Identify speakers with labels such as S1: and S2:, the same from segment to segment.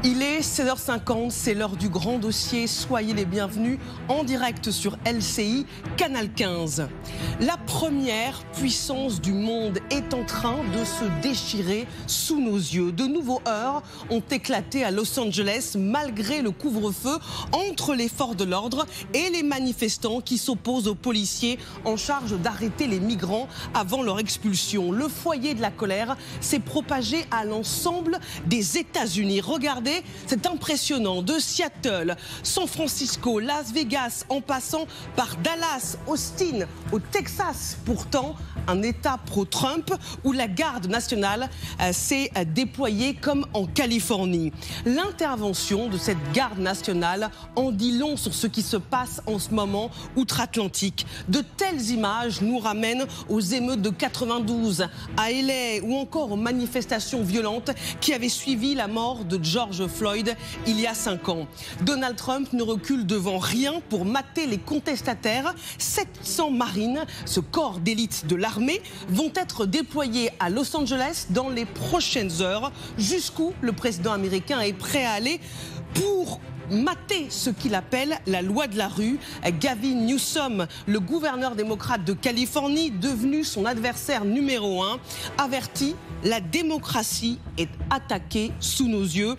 S1: Il est 16h50, c'est l'heure du grand dossier. Soyez les bienvenus en direct sur LCI, Canal 15. La première puissance du monde est en train de se déchirer sous nos yeux. De nouveaux heurts ont éclaté à Los Angeles malgré le couvre-feu entre les forces de l'ordre et les manifestants qui s'opposent aux policiers en charge d'arrêter les migrants avant leur expulsion. Le foyer de la colère s'est propagé à l'ensemble des États-Unis. Regardez, c'est impressionnant. De Seattle, San Francisco, Las Vegas, en passant par Dallas, Austin, au Texas. Pourtant, un État pro-Trump où la garde nationale s'est déployée comme en Californie. L'intervention de cette garde nationale en dit long sur ce qui se passe en ce moment outre-Atlantique. De telles images nous ramènent aux émeutes de 92, à LA ou encore aux manifestations violentes qui avaient suivi la mort de George Floyd il y a 5 ans. Donald Trump ne recule devant rien pour mater les contestataires. 700 marines, ce corps d'élite de l'armée, vont être déployés à Los Angeles dans les prochaines heures. Jusqu'où le président américain est prêt à aller pour mater ce qu'il appelle la loi de la rue. Gavin Newsom, le gouverneur démocrate de Californie, devenu son adversaire numéro 1, avertit: la démocratie est attaquée sous nos yeux.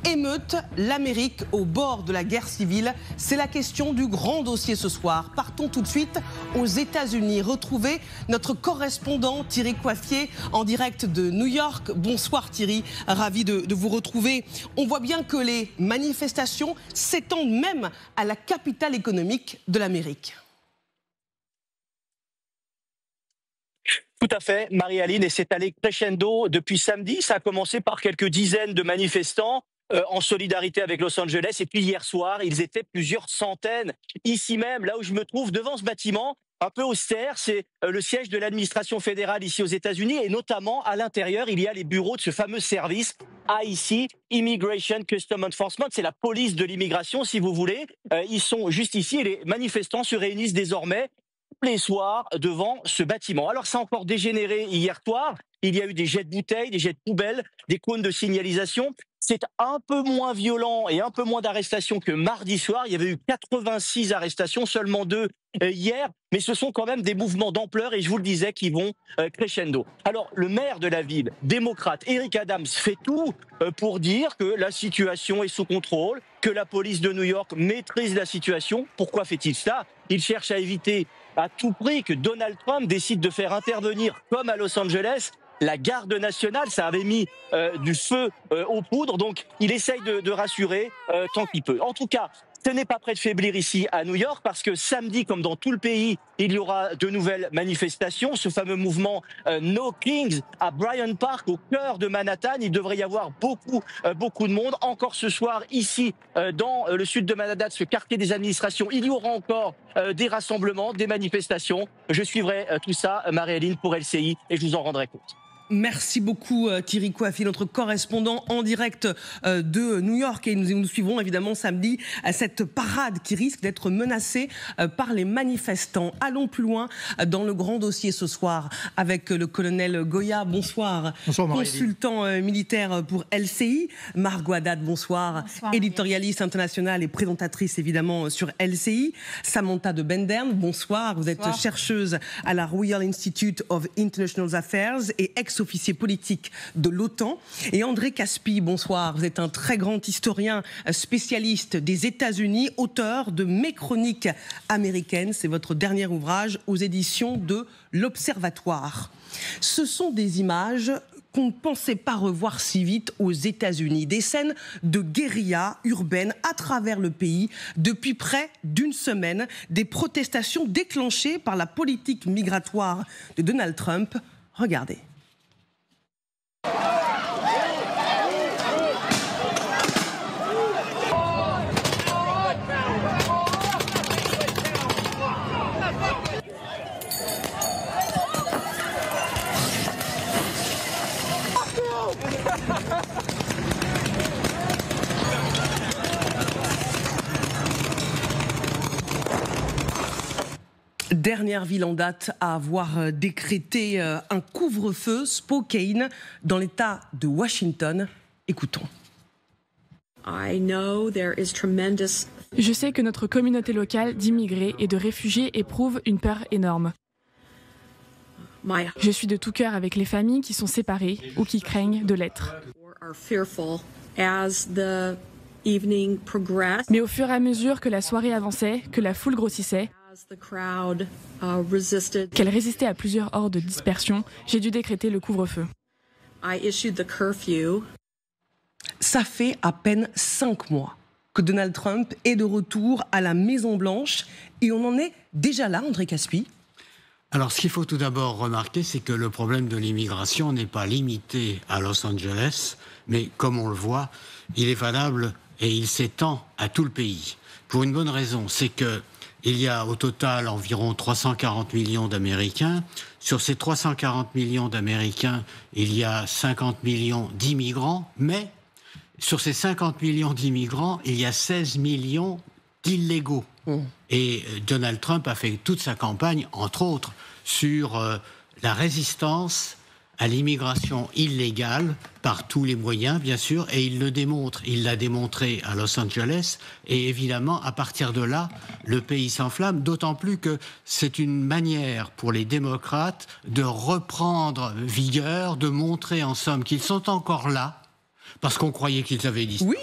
S1: Émeute, l'Amérique au bord de la guerre civile. C'est la question du grand dossier ce soir. Partons tout de suite aux États-Unis. Retrouvez notre correspondant Thierry Coiffier en direct de New York. Bonsoir Thierry, ravi de vous retrouver. On voit bien que les manifestations s'étendent même à la capitale économique de l'Amérique.
S2: Tout à fait, Marie-Aline, et c'est allé crescendo depuis samedi. Ça a commencé par quelques dizaines de manifestants en solidarité avec Los Angeles. Et puis hier soir, ils étaient plusieurs centaines, ici même, là où je me trouve, devant ce bâtiment un peu austère. C'est le siège de l'administration fédérale ici aux États-Unis. Et notamment, à l'intérieur, il y a les bureaux de ce fameux service ICE, Immigration Custom Enforcement. C'est la police de l'immigration, si vous voulez. Ils sont juste ici et les manifestants se réunissent désormais tous les soirs devant ce bâtiment. Alors ça a encore dégénéré hier soir. Il y a eu des jets de bouteilles, des jets de poubelles, des cônes de signalisation. C'est un peu moins violent et un peu moins d'arrestations que mardi soir. Il y avait eu 86 arrestations, seulement 2 hier. Mais ce sont quand même des mouvements d'ampleur et je vous le disais qui vont crescendo. Alors le maire de la ville, démocrate, Eric Adams, fait tout pour dire que la situation est sous contrôle, que la police de New York maîtrise la situation. Pourquoi fait-il cela? Il cherche à éviter à tout prix que Donald Trump décide de faire intervenir, comme à Los Angeles, la garde nationale. Ça avait mis du feu aux poudres, donc il essaye de rassurer tant qu'il peut. En tout cas, ce n'est pas prêt de faiblir ici à New York parce que samedi, comme dans tout le pays, il y aura de nouvelles manifestations. Ce fameux mouvement No Kings à Bryant Park, au cœur de Manhattan. Il devrait y avoir beaucoup de monde. Encore ce soir, ici, dans le sud de Manhattan, ce quartier des administrations, il y aura encore des rassemblements, des manifestations. Je suivrai tout ça, Marie-Aline, pour LCI, et je vous en rendrai compte.
S1: Merci beaucoup Thierry Coiffier, notre correspondant en direct de New York. Et nous suivrons évidemment samedi cette parade qui risque d'être menacée par les manifestants. Allons plus loin dans le grand dossier ce soir avec le colonel Goya. Bonsoir.
S3: Bonsoir
S1: consultant militaire pour LCI. Margot Haddad, bonsoir.
S4: Bonsoir,
S1: éditorialiste internationale et présentatrice évidemment sur LCI. Samantha de Bendern, bonsoir. Vous êtes chercheuse à la Royal Institute of International Affairs et ex-officier politique de l'OTAN. Et André Caspi, bonsoir. Vous êtes un très grand historien spécialiste des États-Unis, auteur de Mes chroniques américaines. C'est votre dernier ouvrage aux éditions de l'Observatoire. Ce sont des images qu'on ne pensait pas revoir si vite aux États-Unis. Des scènes de guérilla urbaine à travers le pays depuis près d'une semaine. Des protestations déclenchées par la politique migratoire de Donald Trump. Regardez. Dernière ville en date à avoir décrété un couvre-feu, Spokane, dans l'État de Washington. Écoutons.
S3: Je sais que notre communauté locale d'immigrés et de réfugiés éprouve une peur énorme. Je suis de tout cœur avec les familles qui sont séparées ou qui craignent de l'être. Mais au fur et à mesure que la soirée avançait, que la foule grossissait, qu'elle résistait à plusieurs heures de dispersion, j'ai dû décréter le couvre-feu.
S1: Ça fait à peine 5 mois que Donald Trump est de retour à la Maison-Blanche et on en est déjà là, André Caspi.
S4: Alors, ce qu'il faut tout d'abord remarquer, c'est que le problème de l'immigration n'est pas limité à Los Angeles, mais comme on le voit, il est valable et il s'étend à tout le pays. Pour une bonne raison, c'est que il y a au total environ 340 millions d'Américains. Sur ces 340 millions d'Américains, il y a 50 millions d'immigrants, mais sur ces 50 millions d'immigrants, il y a 16 millions d'illégaux. Et Donald Trump a fait toute sa campagne, entre autres, sur la résistance à l'immigration illégale par tous les moyens, bien sûr, et il le démontre. Il l'a démontré à Los Angeles, et évidemment, à partir de là, le pays s'enflamme, d'autant plus que c'est une manière pour les démocrates de reprendre vigueur, de montrer en somme qu'ils sont encore là, parce qu'on croyait qu'ils avaient disparu.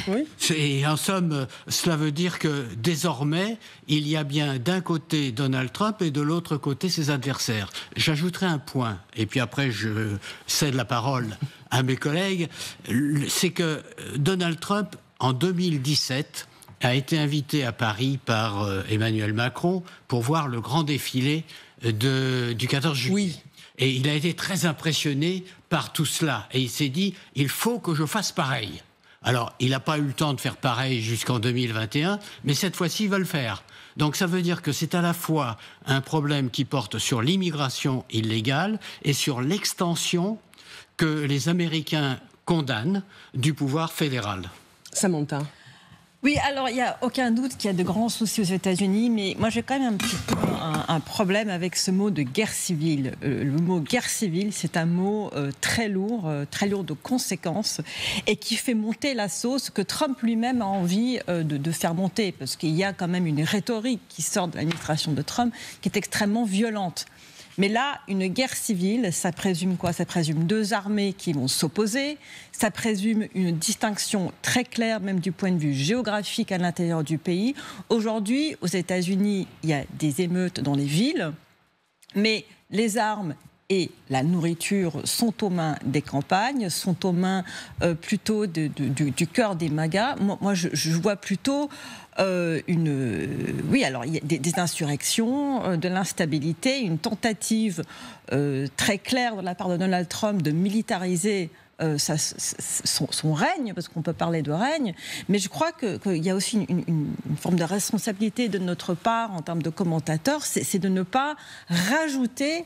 S1: Oui.
S4: Et en somme, cela veut dire que désormais, il y a bien d'un côté Donald Trump et de l'autre côté ses adversaires. J'ajouterai un point, et puis après je cède la parole à mes collègues, c'est que Donald Trump, en 2017, a été invité à Paris par Emmanuel Macron pour voir le grand défilé du 14 juillet.
S1: Oui.
S4: Et il a été très impressionné par tout cela. Et il s'est dit, il faut que je fasse pareil. Alors, il n'a pas eu le temps de faire pareil jusqu'en 2021, mais cette fois-ci, il va le faire. Donc ça veut dire que c'est à la fois un problème qui porte sur l'immigration illégale et sur l'extension que les Américains condamnent du pouvoir fédéral.
S1: Samantha.
S5: Oui, alors il n'y a aucun doute qu'il y a de grands soucis aux États-Unis, mais moi j'ai quand même un petit peu un problème avec ce mot de guerre civile. Le mot guerre civile, c'est un mot très lourd de conséquences, et qui fait monter la sauce que Trump lui-même a envie de faire monter, parce qu'il y a quand même une rhétorique qui sort de l'administration de Trump qui est extrêmement violente. Mais là, une guerre civile, ça présume quoi? Ça présume deux armées qui vont s'opposer, ça présume une distinction très claire, même du point de vue géographique à l'intérieur du pays. Aujourd'hui, aux États-Unis, il y a des émeutes dans les villes, mais les armes et la nourriture sont aux mains des campagnes, sont aux mains plutôt du cœur des MAGA. Moi je vois plutôt oui, alors il y a des insurrections, de l'instabilité, une tentative très claire de la part de Donald Trump de militariser son règne, parce qu'on peut parler de règne, mais je crois qu'il y a aussi une forme de responsabilité de notre part en termes de commentateurs, c'est de ne pas rajouter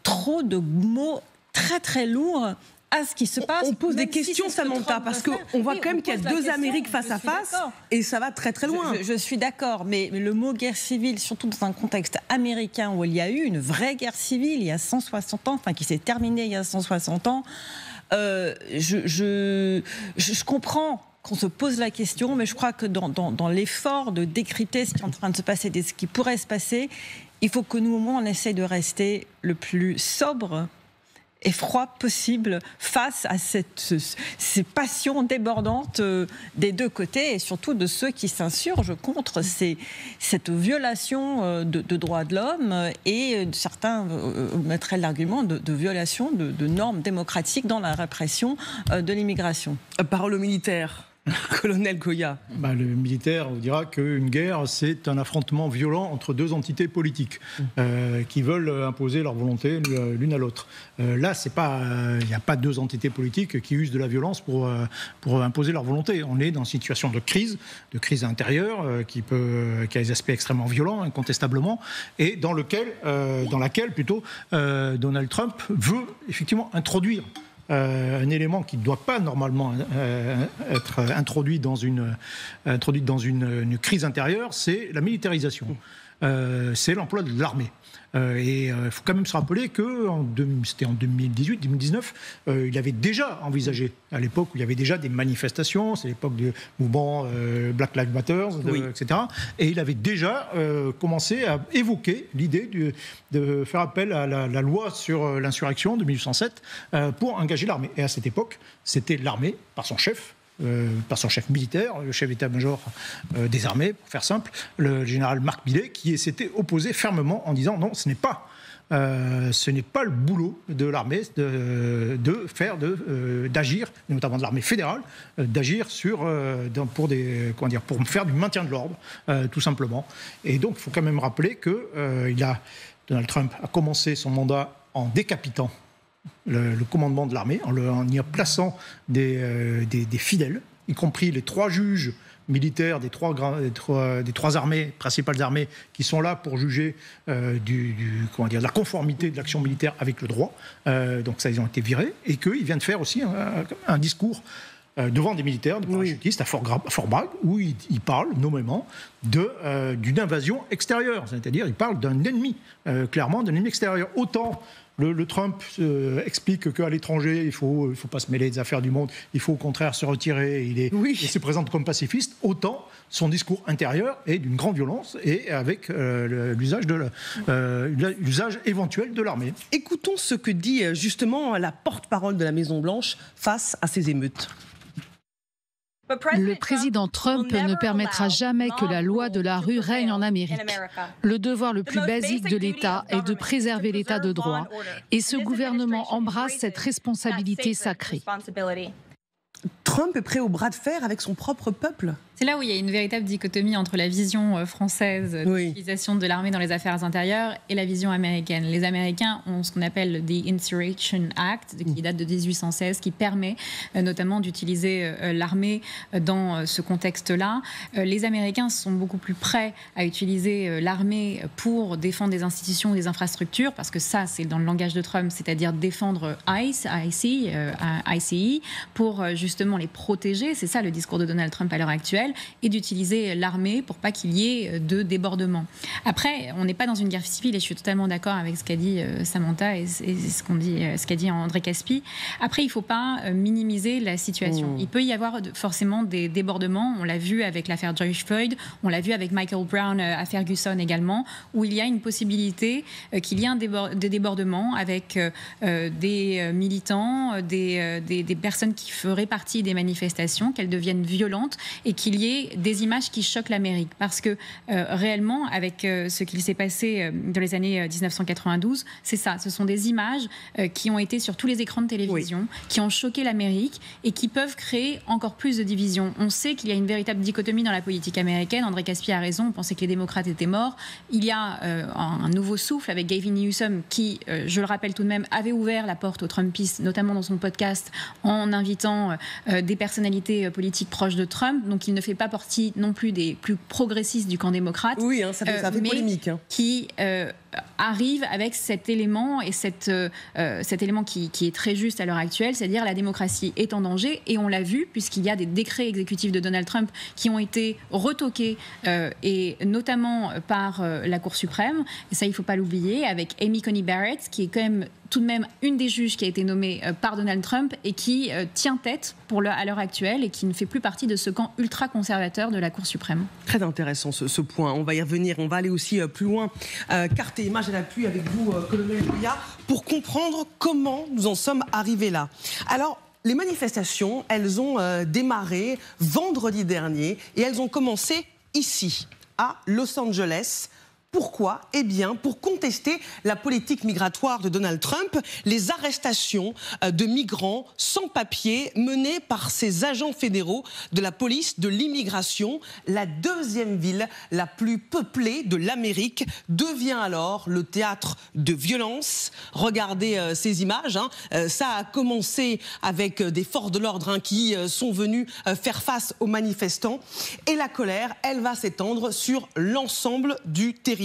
S5: trop de mots très très lourds à ce qui se passe.
S1: On pose des questions, Samantha, parce qu'on voit quand même qu'il y a deux Amériques face à face, et ça va très très loin.
S5: Je suis d'accord, mais le mot guerre civile, surtout dans un contexte américain où il y a eu une vraie guerre civile il y a 160 ans, enfin qui s'est terminée il y a 160 ans, je comprends qu'on se pose la question, mais je crois que dans l'effort de décrypter ce qui est en train de se passer, ce qui pourrait se passer, il faut que nous, au moins, on essaie de rester le plus sobre et froid possible face à ces passions débordantes des deux côtés, et surtout de ceux qui s'insurgent contre cette violation de droits de l'homme, et certains mettraient l'argument de violation de normes démocratiques dans la répression de l'immigration.
S1: Parole au militaire. Colonel Goya.
S6: Le militaire vous dira qu'une guerre, c'est un affrontement violent entre deux entités politiques qui veulent imposer leur volonté l'une à l'autre. Là, il n'y a pas deux entités politiques qui usent de la violence pour imposer leur volonté. On est dans une situation de crise intérieure qui a des aspects extrêmement violents, incontestablement, et dans laquelle Donald Trump veut effectivement introduire un élément qui ne doit pas normalement être introduit dans une crise intérieure, c'est la militarisation. c'est l'emploi de l'armée. Et il faut quand même se rappeler que c'était en 2018-2019, il avait déjà envisagé, à l'époque où il y avait déjà des manifestations, c'est l'époque du mouvement Black Lives Matter, etc. Et il avait déjà commencé à évoquer l'idée de faire appel à la loi sur l'insurrection de 1807 pour engager l'armée. Et à cette époque, c'était l'armée, par son chef militaire, le chef d'état-major des armées, pour faire simple, le général Marc Millet, qui s'était opposé fermement en disant non, ce n'est pas le boulot de l'armée d'agir, notamment de l'armée fédérale, d'agir pour faire du maintien de l'ordre, tout simplement. Et donc, il faut quand même rappeler que Donald Trump a commencé son mandat en décapitant le commandement de l'armée, en y plaçant des fidèles, y compris les 3 juges militaires des trois principales armées qui sont là pour juger de la conformité de l'action militaire avec le droit. Donc ça, ils ont été virés, et qu'il vient de faire aussi un discours devant des militaires, des parachutistes à Fort Bragg, où il parle nommément d'une invasion extérieure. C'est-à-dire, il parle d'un ennemi, clairement d'un ennemi extérieur. Autant le Trump explique qu'à l'étranger, il ne faut pas se mêler des affaires du monde, il faut au contraire se retirer, il se présente comme pacifiste, autant son discours intérieur est d'une grande violence et avec l'usage éventuel de l'armée.
S1: Écoutons ce que dit justement la porte-parole de la Maison-Blanche face à ces émeutes.
S7: Le président Trump ne permettra jamais que la loi de la rue règne en Amérique. Le devoir le plus basique de l'État est de préserver l'État de droit. Et ce gouvernement embrasse cette responsabilité sacrée.
S1: Trump est prêt au bras de fer avec son propre peuple.
S8: C'est là où il y a une véritable dichotomie entre la vision française de l'utilisation de l'armée dans les affaires intérieures et la vision américaine. Les Américains ont ce qu'on appelle the Insurrection Act, qui date de 1816, qui permet notamment d'utiliser l'armée dans ce contexte-là. Les Américains sont beaucoup plus prêts à utiliser l'armée pour défendre des institutions ou des infrastructures, parce que ça, c'est dans le langage de Trump, c'est-à-dire défendre ICE, pour justement les protéger. C'est ça le discours de Donald Trump à l'heure actuelle. Et d'utiliser l'armée pour pas qu'il y ait de débordement. Après, on n'est pas dans une guerre civile, et je suis totalement d'accord avec ce qu'a dit Samantha et ce qu'a dit André Caspi. Après, il ne faut pas minimiser la situation. Il peut y avoir forcément des débordements. On l'a vu avec l'affaire George Floyd, on l'a vu avec Michael Brown à Ferguson également, où il y a une possibilité qu'il y ait des débordements avec des militants, des personnes qui feraient partie des manifestations, qu'elles deviennent violentes et qu'il y ait des images qui choquent l'Amérique. Parce que réellement, avec ce qu'il s'est passé dans les années 1992, c'est ça. Ce sont des images qui ont été sur tous les écrans de télévision, qui ont choqué l'Amérique et qui peuvent créer encore plus de divisions. On sait qu'il y a une véritable dichotomie dans la politique américaine. André Caspi a raison, on pensait que les démocrates étaient morts. Il y a un nouveau souffle avec Gavin Newsom qui, je le rappelle tout de même, avait ouvert la porte aux Trumpistes, notamment dans son podcast, en invitant des personnalités politiques proches de Trump. Donc il ne fait pas partie non plus des plus progressistes du camp démocrate.
S1: Oui, ça fait polémique.
S8: Qui arrive avec cet élément, et cet élément qui est très juste à l'heure actuelle, c'est-à-dire la démocratie est en danger, et on l'a vu puisqu'il y a des décrets exécutifs de Donald Trump qui ont été retoqués, et notamment par la Cour suprême, et ça il ne faut pas l'oublier, avec Amy Coney Barrett, qui est quand même tout de même une des juges qui a été nommée par Donald Trump et qui tient tête à l'heure actuelle et qui ne fait plus partie de ce camp ultra-conservateur de la Cour suprême.
S1: Très intéressant ce point. On va y revenir. On va aller aussi plus loin. Carte et image à l'appui avec vous, colonel Bouya, pour comprendre comment nous en sommes arrivés là. Alors, les manifestations, elles ont démarré vendredi dernier et elles ont commencé ici, à Los Angeles. Pourquoi ? Eh bien, pour contester la politique migratoire de Donald Trump, les arrestations de migrants sans papier menées par ces agents fédéraux de la police de l'immigration. La deuxième ville la plus peuplée de l'Amérique devient alors le théâtre de violence. Regardez ces images. Ça a commencé avec des forces de l'ordre qui sont venus faire face aux manifestants. Et la colère, elle va s'étendre sur l'ensemble du territoire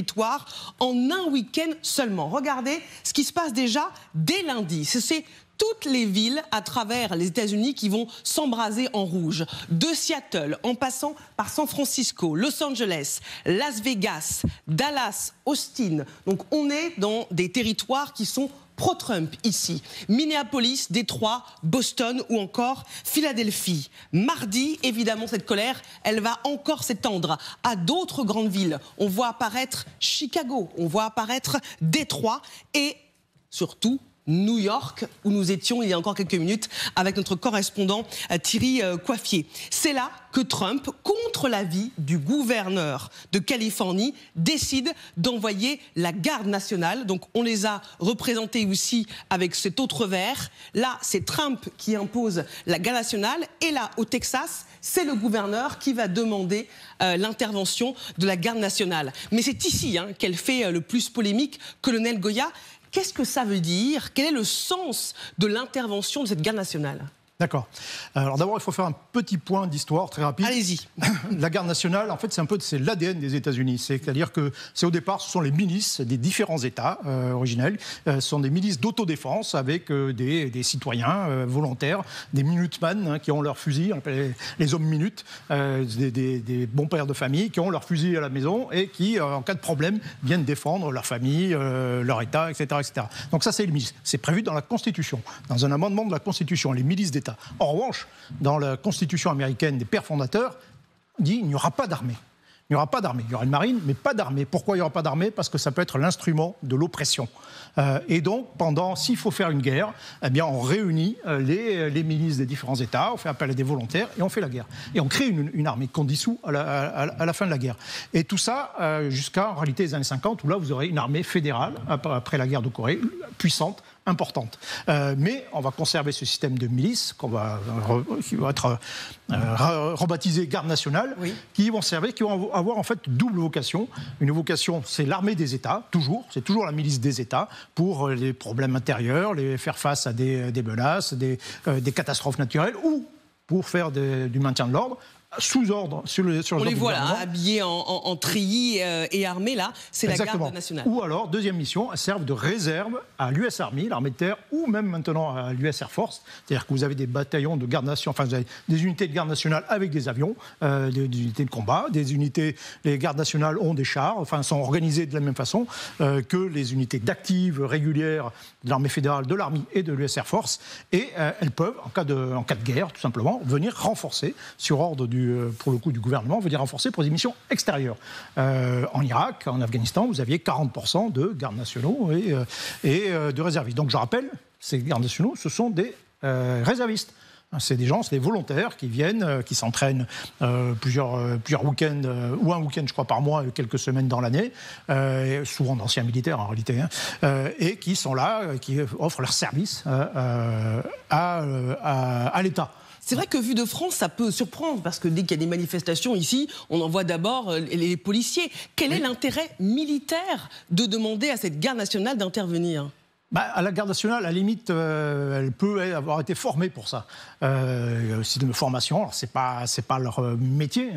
S1: en un week-end seulement. Regardez ce qui se passe déjà dès lundi. C'est toutes les villes à travers les États-Unis qui vont s'embraser en rouge. De Seattle, en passant par San Francisco, Los Angeles, Las Vegas, Dallas, Austin. Donc on est dans des territoires qui sont pro-Trump ici. Minneapolis, Détroit, Boston ou encore Philadelphie. Mardi, évidemment, cette colère, elle va encore s'étendre à d'autres grandes villes. On voit apparaître Chicago, on voit apparaître Détroit et surtout New York, où nous étions il y a encore quelques minutes avec notre correspondant Thierry Coiffier. C'est là que Trump, contre l'avis du gouverneur de Californie, décide d'envoyer la garde nationale. Donc on les a représentés aussi avec cet autre vert. Là, c'est Trump qui impose la garde nationale. Et là, au Texas, c'est le gouverneur qui va demander l'intervention de la garde nationale. Mais c'est ici qu'elle fait le plus polémique. Colonel Goya, qu'est-ce que ça veut dire? Quel est le sens de l'intervention de cette garde nationale?
S6: D'accord. Alors d'abord, il faut faire un petit point d'histoire très rapide.
S1: Allez-y.
S6: La garde nationale, en fait, c'est l'ADN des États-Unis. C'est-à-dire que au départ, ce sont les milices des différents États originels. Ce sont des milices d'autodéfense avec des citoyens volontaires, des Minutemen qui ont leurs fusils, on appelle les hommes minutes, des bons pères de famille qui ont leurs fusils à la maison et qui, en cas de problème, viennent défendre leur famille, leur État, etc., etc. Donc ça, c'est les milices. C'est prévu dans la Constitution, dans un amendement de la Constitution, les milices d'État. En revanche, dans la Constitution américaine des pères fondateurs, dit qu'il n'y aura pas d'armée. Il n'y aura pas d'armée. Il y aura une marine, mais pas d'armée. Pourquoi il n'y aura pas d'armée? Parce que ça peut être l'instrument de l'oppression. Et donc, s'il faut faire une guerre, eh bien, on réunit les milices des différents États, on fait appel à des volontaires et on fait la guerre. Et on crée une armée qu'on dissout à la fin de la guerre. Et tout ça jusqu'à, en réalité, les années 50, où là, vous aurez une armée fédérale, après la guerre de Corée, puissante, importante. Mais on va conserver ce système de milices qui va être rebaptisé garde nationale, oui, qui vont avoir en fait double vocation. Une vocation, c'est l'armée des États, c'est toujours la milice des États, pour les problèmes intérieurs, faire face à des menaces, des catastrophes naturelles, ou pour faire du maintien de l'ordre. Sous ordre on les voit là,
S1: habillés en treillis et armés là, c'est la garde nationale.
S6: Ou alors, deuxième mission, elles servent de réserve à l'US Army, l'armée de terre, ou même maintenant à l'US Air Force. C'est-à-dire que vous avez des bataillons de garde nationale, enfin vous avez des unités de garde nationale avec des avions, des unités de combat, les gardes nationales ont des chars, enfin sont organisées de la même façon que les unités d'actives régulières de l'armée fédérale, de l'Army et de l'US Air Force, et elles peuvent, en cas de guerre, tout simplement, venir renforcer sur ordre pour le coup du gouvernement, veut dire renforcer pour des missions extérieures. En Irak, en Afghanistan, vous aviez 40% de gardes nationaux et de réservistes. Donc je rappelle, ces gardes nationaux, ce sont des réservistes. C'est des gens, c'est des volontaires qui viennent, qui s'entraînent plusieurs week-ends, ou un week-end, je crois, par mois, quelques semaines dans l'année, souvent d'anciens militaires en réalité, et qui sont là, qui offrent leur service à l'État.
S1: C'est vrai que vu de France, ça peut surprendre, parce que dès qu'il y a des manifestations ici, on envoie d'abord les policiers. Quel est l'intérêt militaire de demander à cette garde nationale d'intervenir ?
S6: À la garde nationale, à la limite, elle peut avoir été formée pour ça. Système de formation, alors c'est pas leur métier,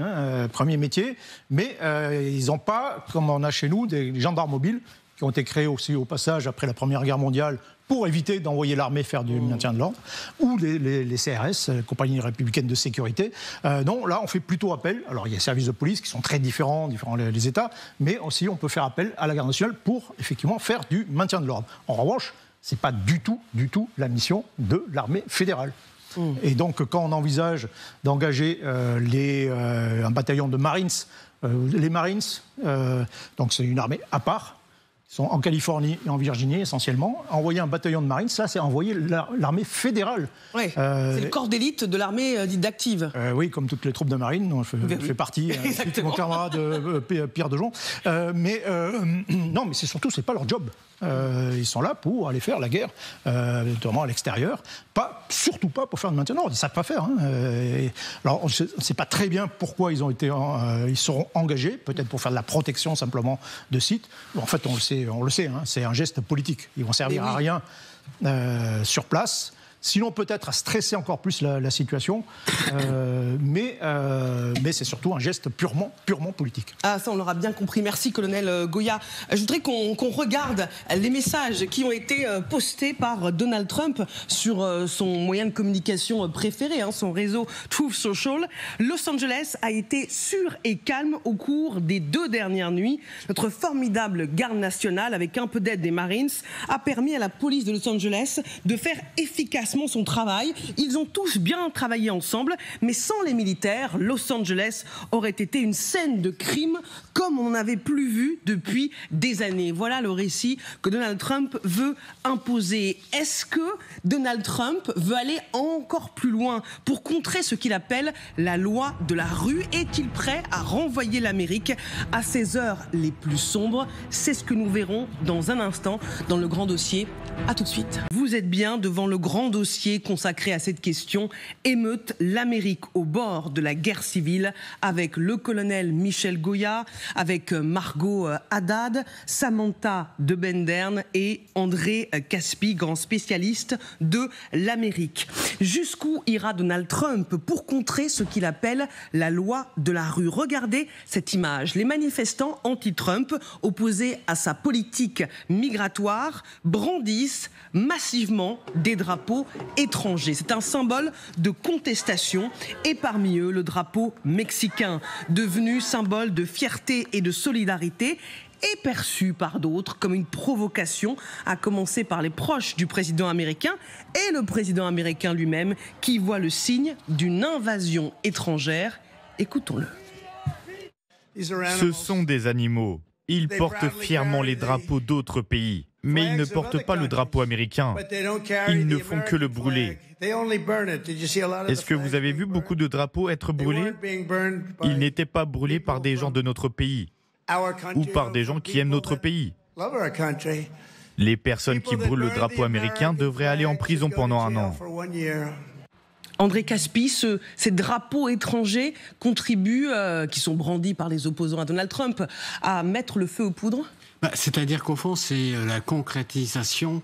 S6: premier métier, mais ils n'ont pas, comme on a chez nous, des gendarmes mobiles qui ont été créés aussi au passage après la Première Guerre mondiale pour éviter d'envoyer l'armée faire du maintien de l'ordre, ou les CRS, les compagnies républicaines de sécurité. Non, là, on fait plutôt appel. Alors, il y a les services de police qui sont très différents les États, mais aussi, on peut faire appel à la garde nationale pour, effectivement, faire du maintien de l'ordre. En revanche, ce n'est pas du tout la mission de l'armée fédérale. Et donc, quand on envisage d'engager un bataillon de Marines, les Marines, donc c'est une armée à part, sont en Californie et en Virginie essentiellement. Envoyer un bataillon de marines, ça c'est envoyer l'armée fédérale.
S1: Oui, c'est le corps d'élite de l'armée dite d'active.
S6: Oui, comme toutes les troupes de marine, dont je fais partie, mon camarade Pierre Dejon. Non, mais c'est surtout, c'est pas leur job. Ils sont là pour aller faire la guerre, notamment à l'extérieur. Surtout pas pour faire le maintien de l'ordre. Ils ne savent pas faire. Alors, on ne sait pas très bien pourquoi ils seront engagés, peut-être pour faire de la protection simplement de sites. En fait, on le sait, c'est un geste politique. Ils vont servir à rien sur place. sinon peut-être à stresser encore plus la situation, mais c'est surtout un geste purement politique.
S1: Ah, ça on l'aura bien compris. Merci colonel Goya. Je voudrais qu'on regarde les messages qui ont été postés par Donald Trump sur son moyen de communication préféré, son réseau Truth Social. Los Angeles a été sûr et calme au cours des 2 dernières nuits. Notre formidable garde nationale, avec un peu d'aide des Marines, a permis à la police de Los Angeles de faire efficacement son travail. Ils ont tous bien travaillé ensemble, mais sans les militaires, Los Angeles aurait été une scène de crime comme on n'en avait plus vu depuis des années. Voilà le récit que Donald Trump veut imposer. Est-ce que Donald Trump veut aller encore plus loin pour contrer ce qu'il appelle la loi de la rue? Est-il prêt à renvoyer l'Amérique à ses heures les plus sombres? C'est ce que nous verrons dans un instant dans le grand dossier. À tout de suite. Vous êtes bien devant le grand dossier consacré à cette question. Émeute, l'Amérique au bord de la guerre civile, avec le colonel Michel Goya, avec Margot Haddad, Samantha de Bendern et André Caspi, grand spécialiste de l'Amérique. Jusqu'où ira Donald Trump pour contrer ce qu'il appelle la loi de la rue? Regardez cette image. Les manifestants anti-Trump, opposés à sa politique migratoire, brandissent massivement des drapeaux étrangers. C'est un symbole de contestation et parmi eux le drapeau mexicain, devenu symbole de fierté et de solidarité, est perçu par d'autres comme une provocation, à commencer par les proches du président américain et le président américain lui-même qui voit le signe d'une invasion étrangère. Écoutons-le.
S9: Ce sont des animaux. Ils portent fièrement les drapeaux d'autres pays, mais ils ne portent pas le drapeau américain. Ils ne font que le brûler. Est-ce que vous avez vu beaucoup de drapeaux être brûlés? Ils n'étaient pas brûlés par des gens de notre pays ou par des gens qui aiment notre pays. Les personnes qui brûlent le drapeau américain devraient aller en prison pendant 1 an.
S1: André Caspi, ces drapeaux étrangers contribuent, qui sont brandis par les opposants à Donald Trump, à mettre le feu aux poudres?
S4: C'est-à-dire qu'au fond, c'est la concrétisation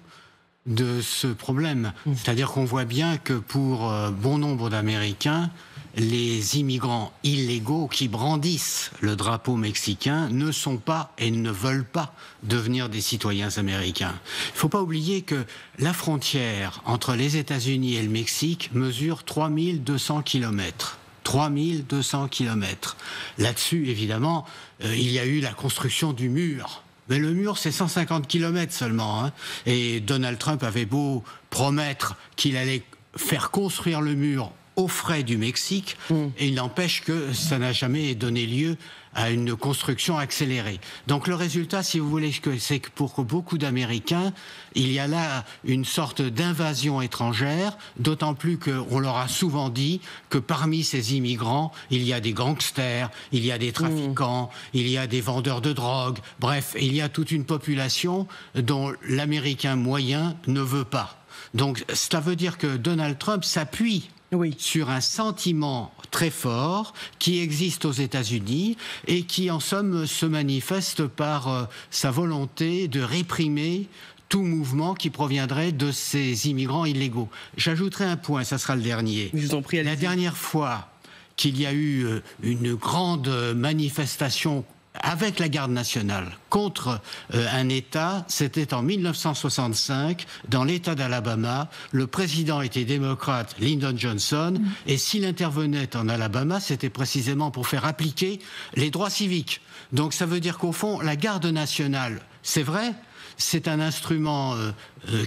S4: de ce problème. C'est-à-dire qu'on voit bien que pour bon nombre d'Américains, les immigrants illégaux qui brandissent le drapeau mexicain ne sont pas et ne veulent pas devenir des citoyens américains. Il ne faut pas oublier que la frontière entre les États-Unis et le Mexique mesure 3200 kilomètres. 3200 kilomètres. Là-dessus, évidemment, il y a eu la construction du mur. Mais le mur, c'est 150 kilomètres seulement. Et Donald Trump avait beau promettre qu'il allait faire construire le mur aux frais du Mexique, et il n'empêche que ça n'a jamais donné lieu à une construction accélérée. Donc le résultat, si vous voulez, c'est que pour beaucoup d'Américains, il y a là une sorte d'invasion étrangère, d'autant plus qu'on leur a souvent dit que parmi ces immigrants, il y a des gangsters, il y a des trafiquants, il y a des vendeurs de drogue, bref, il y a toute une population dont l'Américain moyen ne veut pas. Donc cela veut dire que Donald Trump s'appuie sur un sentiment très fort qui existe aux États-Unis et qui, en somme, se manifeste par sa volonté de réprimer tout mouvement qui proviendrait de ces immigrants illégaux. J'ajouterai un point, ça sera le dernier.
S1: Je vous en prie,
S4: la dernière fois qu'il y a eu une grande manifestation avec la garde nationale contre un État, c'était en 1965, dans l'État d'Alabama. Le président était démocrate, Lyndon Johnson, et s'il intervenait en Alabama, c'était précisément pour faire appliquer les droits civiques. Donc ça veut dire qu'au fond, la garde nationale, c'est vrai, c'est un instrument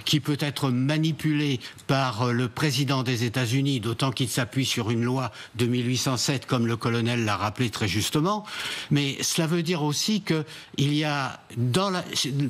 S4: qui peut être manipulé par le président des États-Unis, d'autant qu'il s'appuie sur une loi de 1807, comme le colonel l'a rappelé très justement. Mais cela veut dire aussi qu'il y a dans la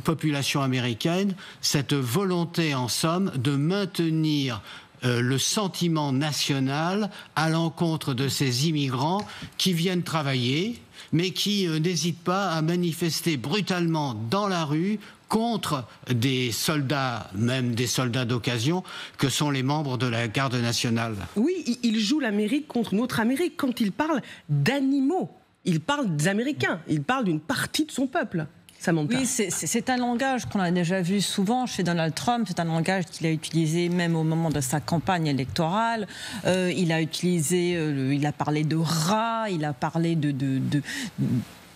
S4: population américaine cette volonté, en somme, de maintenir le sentiment national à l'encontre de ces immigrants qui viennent travailler, mais qui n'hésitent pas à manifester brutalement dans la rue contre des soldats, même des soldats d'occasion, que sont les membres de la garde nationale.
S1: Oui, il joue l'Amérique contre notre Amérique. Quand il parle d'animaux, il parle des Américains, il parle d'une partie de son peuple. Samantha.
S5: Oui, c'est un langage qu'on a déjà vu souvent chez Donald Trump. C'est un langage qu'il a utilisé même au moment de sa campagne électorale. Il a parlé de rats, il a parlé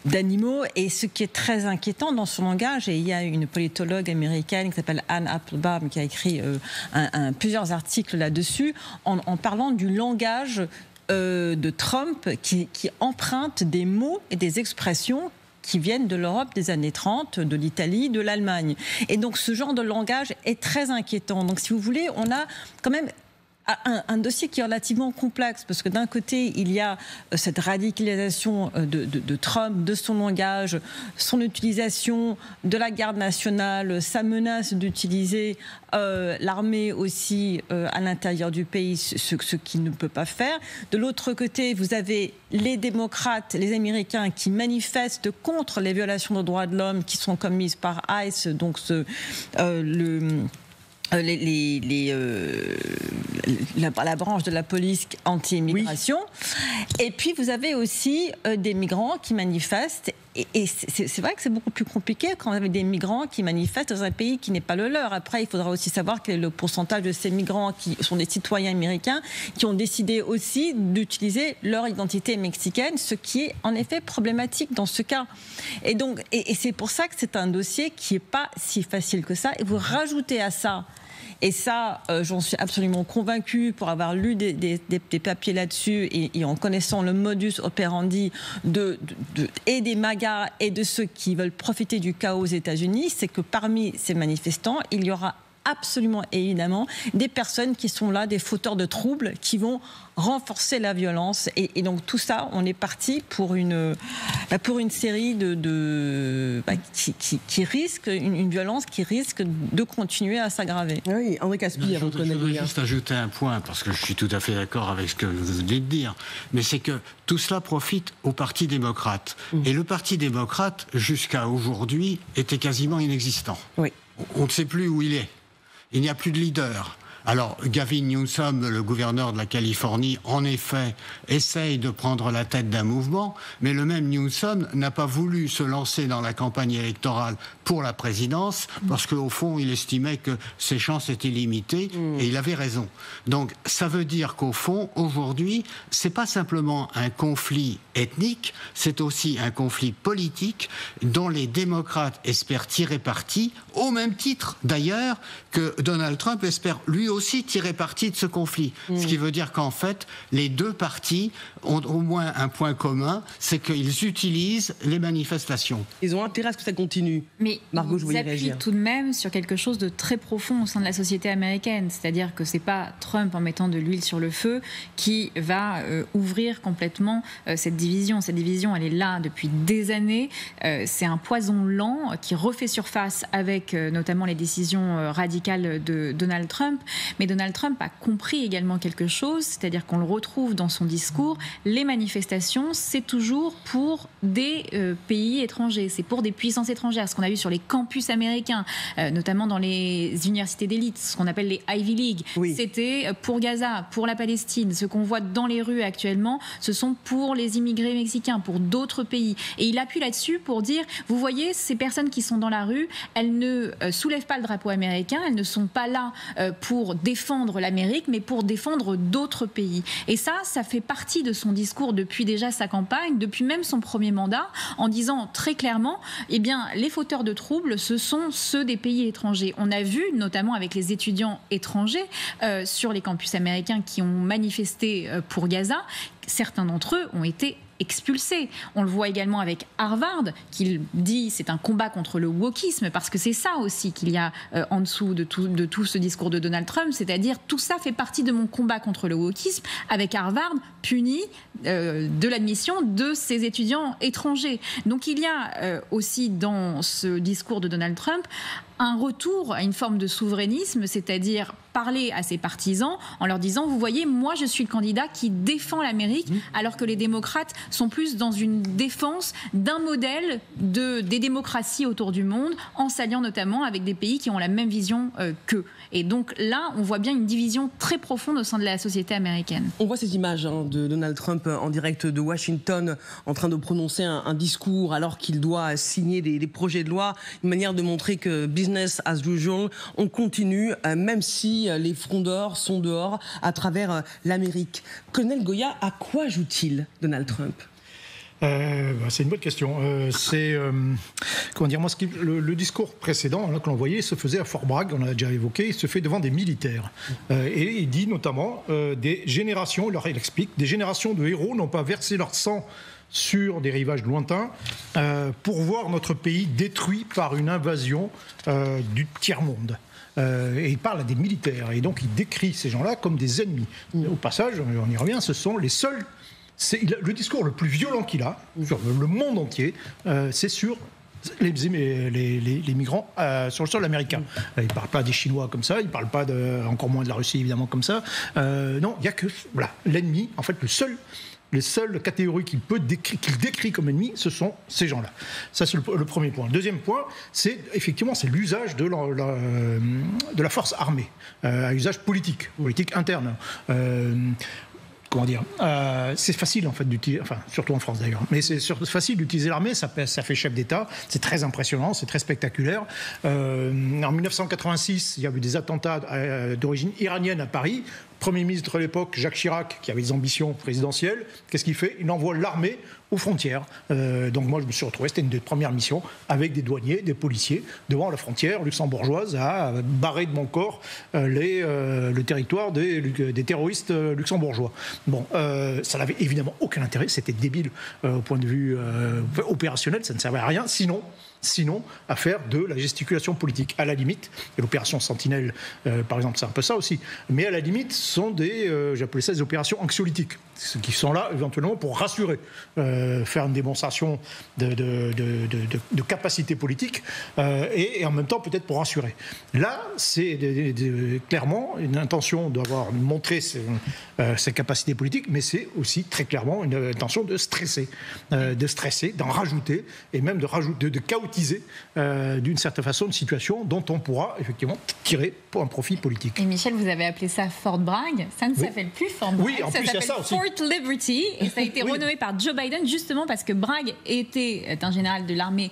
S5: d'animaux. Et ce qui est très inquiétant dans son langage, et il y a une politologue américaine qui s'appelle Anne Applebaum qui a écrit plusieurs articles là-dessus, en parlant du langage de Trump qui emprunte des mots et des expressions qui viennent de l'Europe des années 30, de l'Italie, de l'Allemagne. Et donc ce genre de langage est très inquiétant. Donc si vous voulez, on a quand même un dossier qui est relativement complexe, parce que d'un côté, il y a cette radicalisation de Trump, de son langage, son utilisation de la garde nationale, sa menace d'utiliser l'armée aussi à l'intérieur du pays, ce qu'il ne peut pas faire. De l'autre côté, vous avez les démocrates, les Américains qui manifestent contre les violations de droits de l'homme qui sont commises par ICE, donc la branche de la police anti-immigration. Oui. Et puis vous avez aussi des migrants qui manifestent. Et c'est vrai que c'est beaucoup plus compliqué quand vous avez des migrants qui manifestent dans un pays qui n'est pas le leur. Après, il faudra aussi savoir quel est le pourcentage de ces migrants qui sont des citoyens américains qui ont décidé aussi d'utiliser leur identité mexicaine, ce qui est en effet problématique dans ce cas. Et donc, et c'est pour ça que c'est un dossier qui n'est pas si facile que ça. Et vous rajoutez à ça, et ça, j'en suis absolument convaincue pour avoir lu des papiers là-dessus et en connaissant le modus operandi et des MAGA et de ceux qui veulent profiter du chaos aux États-Unis, c'est que parmi ces manifestants, il y aura absolument évidemment des personnes qui sont là, des fauteurs de troubles, qui vont renforcer la violence. Et donc tout ça, on est parti pour une série qui risque, une violence qui risque de continuer à s'aggraver.
S1: Oui, André Caspille,
S4: je voudrais juste ajouter un point, parce que je suis tout à fait d'accord avec ce que vous venez de dire, mais c'est que tout cela profite au Parti démocrate. Et le Parti démocrate, jusqu'à aujourd'hui, était quasiment inexistant.
S1: Oui.
S4: On ne sait plus où il est. Il n'y a plus de leader. Alors, Gavin Newsom, le gouverneur de la Californie, en effet, essaye de prendre la tête d'un mouvement, mais le même Newsom n'a pas voulu se lancer dans la campagne électorale pour la présidence, parce qu'au fond, il estimait que ses chances étaient limitées, et il avait raison. Donc, ça veut dire qu'au fond, aujourd'hui, c'est pas simplement un conflit ethnique, c'est aussi un conflit politique dont les démocrates espèrent tirer parti, au même titre, d'ailleurs, que Donald Trump espère lui aussi tirer parti de ce conflit. Ce qui veut dire qu'en fait, les deux partis ont au moins un point commun, c'est qu'ils utilisent les manifestations.
S1: Ils ont intérêt à ce que ça continue.
S8: Mais Margot, vous appuie tout de même sur quelque chose de très profond au sein de la société américaine. C'est-à-dire que c'est pas Trump, en mettant de l'huile sur le feu, qui va ouvrir complètement cette division. Cette division, elle est là depuis des années. C'est un poison lent qui refait surface avec notamment les décisions radicales de Donald Trump. Mais Donald Trump a compris également quelque chose, c'est-à-dire qu'on le retrouve dans son discours, les manifestations, c'est toujours pour des pays étrangers, c'est pour des puissances étrangères. Ce qu'on a vu sur les campus américains, notamment dans les universités d'élite, ce qu'on appelle les Ivy League, c'était pour Gaza, pour la Palestine. Ce qu'on voit dans les rues actuellement, ce sont pour les immigrés mexicains, pour d'autres pays. Et il appuie là-dessus pour dire, vous voyez, ces personnes qui sont dans la rue, elles ne soulèvent pas le drapeau américain, elles ne sont pas là pour défendre l'Amérique, mais pour défendre d'autres pays. Et ça fait partie de son discours depuis déjà sa campagne, depuis même son premier mandat, en disant très clairement, eh bien, les fauteurs de troubles, ce sont ceux des pays étrangers. On a vu, notamment avec les étudiants étrangers sur les campus américains qui ont manifesté pour Gaza, certains d'entre eux ont été expulsés. On le voit également avec Harvard, qui dit c'est un combat contre le wokisme, parce que c'est ça aussi qu'il y a en dessous de tout ce discours de Donald Trump, c'est-à-dire tout ça fait partie de mon combat contre le wokisme, avec Harvard puni de l'admission de ses étudiants étrangers. Donc il y a aussi dans ce discours de Donald Trump un retour à une forme de souverainisme, c'est-à-dire parler à ses partisans en leur disant, vous voyez, moi je suis le candidat qui défend l'Amérique, alors que les démocrates sont plus dans une défense d'un modèle des démocraties autour du monde, en s'alliant notamment avec des pays qui ont la même vision qu'eux. Et donc là, on voit bien une division très profonde au sein de la société américaine.
S1: On voit ces images de Donald Trump en direct de Washington, en train de prononcer un discours alors qu'il doit signer des projets de loi, une manière de montrer que business as usual, on continue, même si les frondeurs sont dehors à travers l'Amérique. Colonel Goya, à quoi joue-t-il Donald Trump ?
S6: C'est une bonne question. Comment dire, moi, le discours précédent là, que l'on voyait se faisait à Fort Bragg, on l'a déjà évoqué, il se fait devant des militaires. Et il dit notamment des générations, il explique, des générations de héros n'ont pas versé leur sang sur des rivages lointains pour voir notre pays détruit par une invasion du tiers-monde. Et il parle à des militaires, et donc il décrit ces gens-là comme des ennemis. Au passage, on y revient, ce sont les seuls... le discours le plus violent qu'il a sur le monde entier, c'est sur les migrants sur le sol américain. Il ne parle pas des Chinois comme ça, il ne parle pas encore moins de la Russie évidemment comme ça. Non, il n'y a que l'ennemi, en fait les seules catégories qu'il décrit comme ennemis, ce sont ces gens-là. Ça, c'est le premier point. Le deuxième point, c'est l'usage de la force armée, à usage politique interne. Comment dire, c'est facile en fait d'utiliser, enfin surtout en France d'ailleurs, mais c'est facile d'utiliser l'armée, ça fait chef d'État, c'est très impressionnant, c'est très spectaculaire. En 1986, il y a eu des attentats d'origine iranienne à Paris. Premier ministre de l'époque, Jacques Chirac, qui avait des ambitions présidentielles, qu'est-ce qu'il fait ? Il envoie l'armée aux frontières. Donc moi, je me suis retrouvé, c'était une des premières missions, avec des douaniers, des policiers, devant la frontière luxembourgeoise, à barrer de mon corps le territoire des terroristes luxembourgeois. Bon, ça n'avait évidemment aucun intérêt, c'était débile au point de vue opérationnel, ça ne servait à rien, sinon à faire de la gesticulation politique. À la limite, et l'opération Sentinelle, par exemple, c'est un peu ça aussi, mais à la limite, ce sont j'appelais ça des opérations anxiolytiques, qui sont là éventuellement pour rassurer, faire une démonstration de capacité politique, et en même temps peut-être pour rassurer. Là, c'est clairement une intention d'avoir montré ses capacités politiques, mais c'est aussi très clairement une intention de stresser, d'en rajouter, et même de chaotiser d'une certaine façon une situation dont on pourra effectivement tirer pour un profit politique.
S8: Et Michel, vous avez appelé ça Fort Bragg. Ça ne s'appelle plus Fort Bragg,
S6: oui, en
S8: ça
S6: plus,
S8: s'appelle
S6: ça
S8: Fort Liberty, et ça a été renommé par Joe Biden justement parce que Bragg était un général de l'armée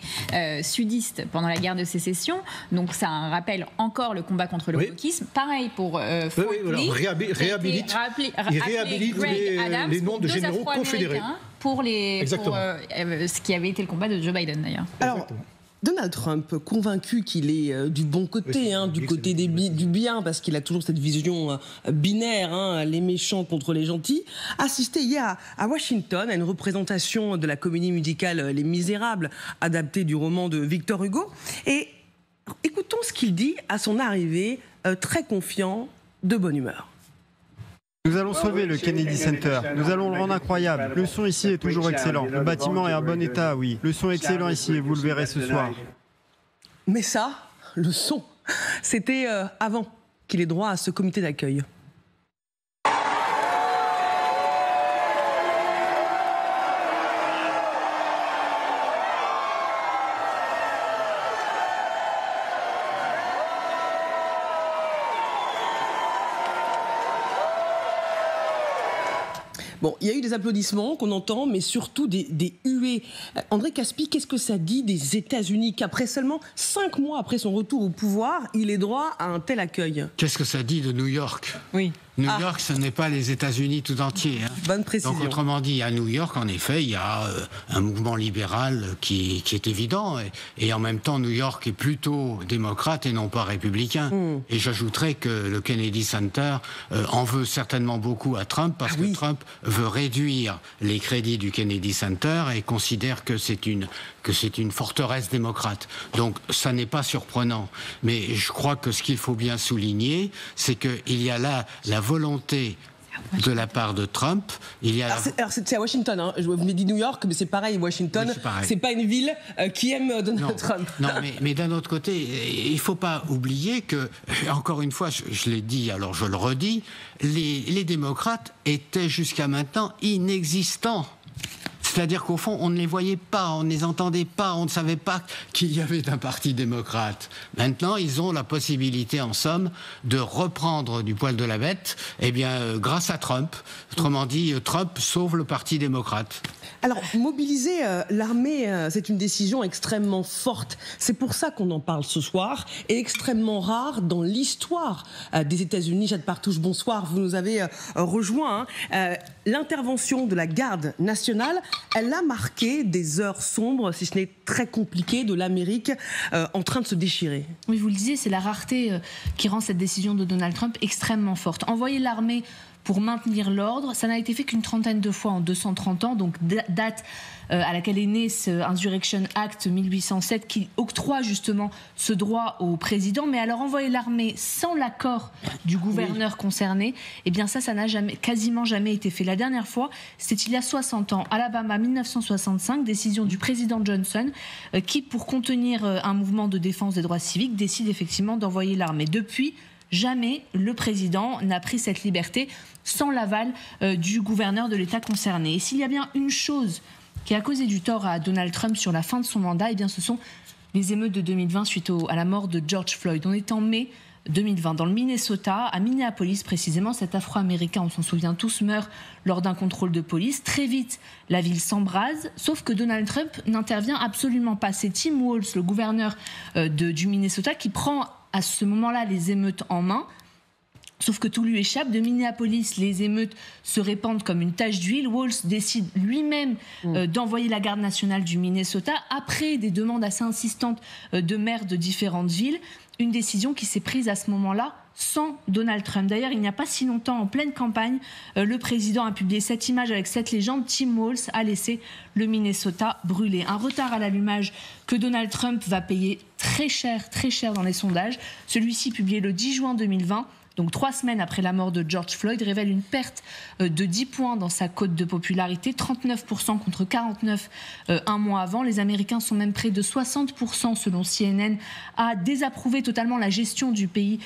S8: sudiste pendant la guerre de sécession, donc ça rappelle encore le combat contre le wokisme. Pareil pour Fort Lee,
S6: il réhabilite les noms de généraux confédérés
S8: pour ce qui avait été le combat de Joe Biden d'ailleurs.
S1: Alors, Donald Trump, convaincu qu'il est du bon côté, du côté du bien, parce qu'il a toujours cette vision binaire, les méchants contre les gentils, assisté hier à Washington à une représentation de la comédie musicale Les Misérables, adaptée du roman de Victor Hugo. Et écoutons ce qu'il dit à son arrivée, très confiant, de bonne humeur.
S10: Nous allons sauver le Kennedy Center. Nous allons le rendre incroyable. Le son ici est toujours excellent. Le bâtiment est en bon état, oui. Le son est excellent ici et vous le verrez ce soir.
S1: Mais ça, le son, c'était avant qu'il ait droit à ce comité d'accueil. Bon, il y a eu des applaudissements qu'on entend, mais surtout des huées. André Caspi, qu'est-ce que ça dit des États-Unis qu'après seulement 5 mois après son retour au pouvoir, il ait droit à un tel accueil?
S4: Qu'est-ce que ça dit de New York?
S1: Oui.
S4: New York, ce n'est pas les États-Unis tout entiers.
S1: Bonne précision.
S4: Donc, autrement dit, à New York, en effet, il y a un mouvement libéral qui est évident. Et en même temps, New York est plutôt démocrate et non pas républicain. Et j'ajouterais que le Kennedy Center en veut certainement beaucoup à Trump, parce que Trump veut réduire les crédits du Kennedy Center et considère que c'est une forteresse démocrate. Donc, ça n'est pas surprenant. Mais je crois que ce qu'il faut bien souligner, c'est qu'il y a là la volonté de la part de Trump.
S1: Alors c'est à Washington, je vous ai dit New York, mais c'est pareil, Washington, oui, c'est pas une ville qui aime Donald Trump.
S4: Non, mais d'un autre côté, il ne faut pas oublier que, encore une fois, je l'ai dit, alors je le redis, les démocrates étaient jusqu'à maintenant inexistants. C'est-à-dire qu'au fond, on ne les voyait pas, on ne les entendait pas, on ne savait pas qu'il y avait un parti démocrate. Maintenant, ils ont la possibilité, en somme, de reprendre du poil de la bête, grâce à Trump. Autrement dit, Trump sauve le parti démocrate.
S1: Alors, mobiliser l'armée, c'est une décision extrêmement forte. C'est pour ça qu'on en parle ce soir, et extrêmement rare dans l'histoire des États-Unis. Jade Partouche, bonsoir, vous nous avez rejoint. L'intervention de la garde nationale, elle a marqué des heures sombres, si ce n'est très compliquées, de l'Amérique en train de se déchirer.
S11: Oui, vous le disiez, c'est la rareté qui rend cette décision de Donald Trump extrêmement forte. Envoyer l'armée pour maintenir l'ordre, ça n'a été fait qu'une trentaine de fois en 230 ans, donc date à laquelle est né ce Insurrection Act 1807 qui octroie justement ce droit au président. Mais alors envoyer l'armée sans l'accord du gouverneur concerné, eh bien ça n'a quasiment jamais été fait. La dernière fois, c'était il y a 60 ans, Alabama 1965, décision du président Johnson qui, pour contenir un mouvement de défense des droits civiques, décide effectivement d'envoyer l'armée. Depuis, jamais le président n'a pris cette liberté sans l'aval du gouverneur de l'État concerné. Et s'il y a bien une chose qui a causé du tort à Donald Trump sur la fin de son mandat, eh bien ce sont les émeutes de 2020 suite à la mort de George Floyd. On est en mai 2020 dans le Minnesota, à Minneapolis précisément. Cet Afro-Américain, on s'en souvient tous, meurt lors d'un contrôle de police. Très vite, la ville s'embrase, sauf que Donald Trump n'intervient absolument pas. C'est Tim Walz, le gouverneur du Minnesota, qui prend à ce moment-là les émeutes en main. Sauf que tout lui échappe. De Minneapolis, les émeutes se répandent comme une tache d'huile. Walz décide lui-même d'envoyer la garde nationale du Minnesota après des demandes assez insistantes de maires de différentes villes. Une décision qui s'est prise à ce moment-là sans Donald Trump. D'ailleurs, il n'y a pas si longtemps, en pleine campagne, le président a publié cette image avec cette légende. Tim Walz a laissé le Minnesota brûler. Un retard à l'allumage que Donald Trump va payer très cher dans les sondages. Celui-ci, publié le 10 juin 2020, donc 3 semaines après la mort de George Floyd, révèle une perte de 10 points dans sa cote de popularité, 39% contre 49% un mois avant. Les Américains sont même près de 60% selon CNN à désapprouver totalement la gestion du pays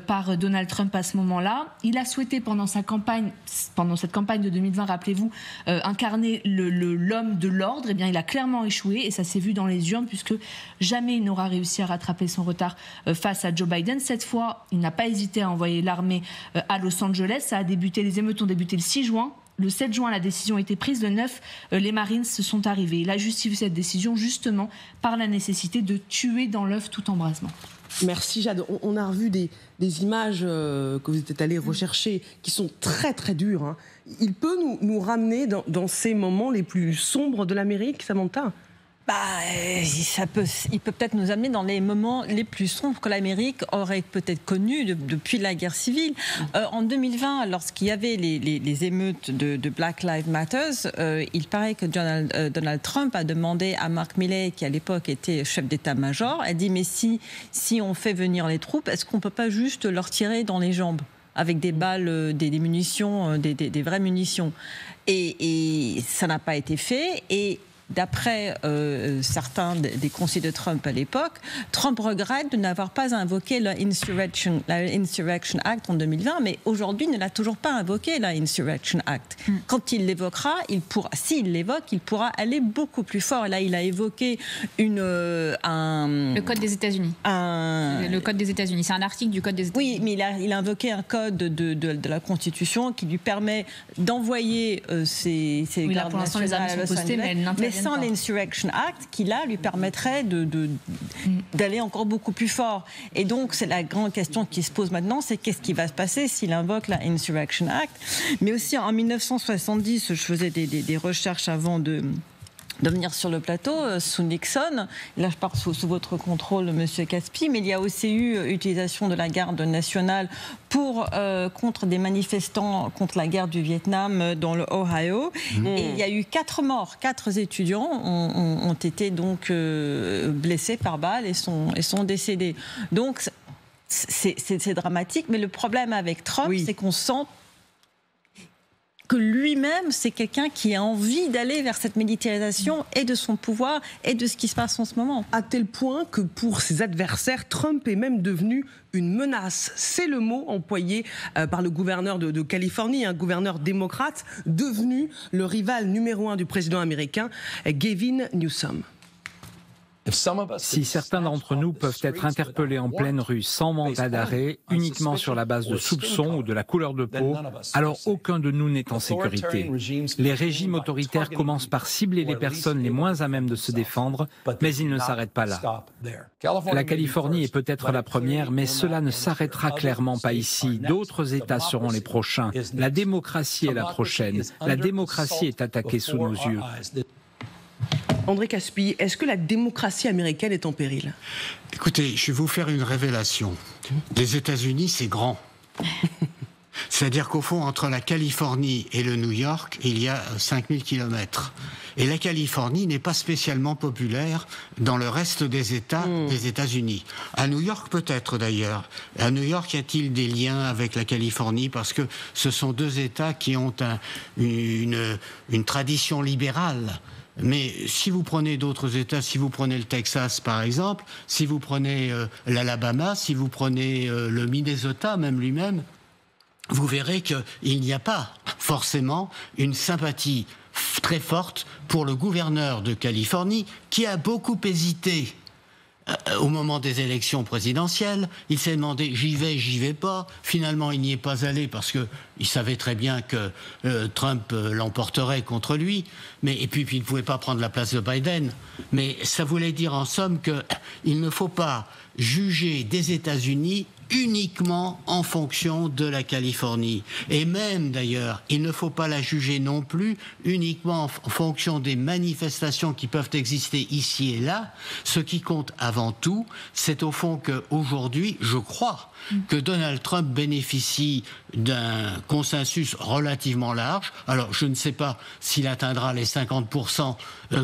S11: par Donald Trump à ce moment-là. Il a souhaité pendant cette campagne de 2020, rappelez-vous, incarner l'homme de l'ordre. Eh bien, il a clairement échoué et ça s'est vu dans les urnes puisque jamais il n'aura réussi à rattraper son retard face à Joe Biden. Cette fois, il n'a pas hésité à envoyer l'armée à Los Angeles. Les émeutes ont débuté le 6 juin. Le 7 juin, la décision a été prise. Le 9, les Marines se sont arrivés. Il a justifié cette décision justement par la nécessité de tuer dans l'œuf tout embrasement.
S1: Merci Jade. On a revu des images que vous êtes allés rechercher qui sont très très dures. Hein. Il peut nous ramener dans ces moments les plus sombres de l'Amérique, Samantha ?
S5: Il peut peut-être nous amener dans les moments les plus sombres que l'Amérique aurait peut-être connus depuis la guerre civile. En 2020, lorsqu'il y avait les émeutes de Black Lives Matter, il paraît que Donald Trump a demandé à Mark Milley, qui à l'époque était chef d'état-major, a dit mais si on fait venir les troupes, est-ce qu'on ne peut pas juste leur tirer dans les jambes avec des balles, des munitions, des vraies munitions. Et ça n'a pas été fait. Et d'après certains des conseillers de Trump à l'époque, Trump regrette de n'avoir pas invoqué l'Insurrection Act en 2020, mais aujourd'hui il ne l'a toujours pas invoqué, l'Insurrection Act. Quand il l'évoquera, s'il l'évoque, il pourra aller beaucoup plus fort. Et là, il a évoqué
S8: le Code des États-Unis. Le Code des États-Unis, c'est un article du Code des États-Unis.
S5: Oui, mais il a invoqué un code de la Constitution qui lui permet d'envoyer ces gardes nationales à Los Angeles, mais sans l'Insurrection Act, qui là lui permettrait d'aller encore beaucoup plus fort. Et donc c'est la grande question qui se pose maintenant, c'est qu'est-ce qui va se passer s'il invoque la Insurrection Act. Mais aussi en 1970, je faisais des recherches avant de venir sur le plateau, sous Nixon. Là, je parle sous votre contrôle, Monsieur Caspi, mais il y a aussi eu utilisation de la garde nationale contre des manifestants contre la guerre du Vietnam dans le Ohio. Et il y a eu 4 morts. 4 étudiants ont été donc blessés par balle et sont décédés. Donc, c'est dramatique. Mais le problème avec Trump, c'est qu'on sent que lui-même, c'est quelqu'un qui a envie d'aller vers cette militarisation et de son pouvoir et de ce qui se passe en ce moment.
S1: À tel point que pour ses adversaires, Trump est même devenu une menace. C'est le mot employé par le gouverneur de Californie, un gouverneur démocrate, devenu le rival numéro 1 du président américain, Gavin Newsom.
S12: Si certains d'entre nous peuvent être interpellés en pleine rue sans mandat d'arrêt, uniquement sur la base de soupçons ou de la couleur de peau, alors aucun de nous n'est en sécurité. Les régimes autoritaires commencent par cibler les personnes les moins à même de se défendre, mais ils ne s'arrêtent pas là. La Californie est peut-être la première, mais cela ne s'arrêtera clairement pas ici. D'autres États seront les prochains. La démocratie est la prochaine. La démocratie est attaquée sous nos yeux.
S1: André Caspy, est-ce que la démocratie américaine est en péril?
S4: Écoutez, je vais vous faire une révélation. Les États-Unis, c'est grand. C'est-à-dire qu'au fond, entre la Californie et le New York, il y a 5000 kilomètres. Et la Californie n'est pas spécialement populaire dans le reste des États des États-Unis. À New York, peut-être d'ailleurs. À New York, y a-t-il des liens avec la Californie? Parce que ce sont deux États qui ont une tradition libérale. Mais si vous prenez d'autres États, si vous prenez le Texas par exemple, si vous prenez l'Alabama, si vous prenez le Minnesota même lui-même, vous verrez qu'il n'y a pas forcément une sympathie très forte pour le gouverneur de Californie qui a beaucoup hésité au moment des élections présidentielles. Il s'est demandé j'y vais pas. Finalement, il n'y est pas allé parce qu'il savait très bien que Trump l'emporterait contre lui. Et puis il ne pouvait pas prendre la place de Biden. Mais ça voulait dire en somme qu'il ne faut pas juger des États-Unis uniquement en fonction de la Californie. Et même d'ailleurs, il ne faut pas la juger non plus uniquement en fonction des manifestations qui peuvent exister ici et là. Ce qui compte avant tout, c'est au fond qu'aujourd'hui, je crois que Donald Trump bénéficie d'un consensus relativement large. Alors, je ne sais pas s'il atteindra les 50%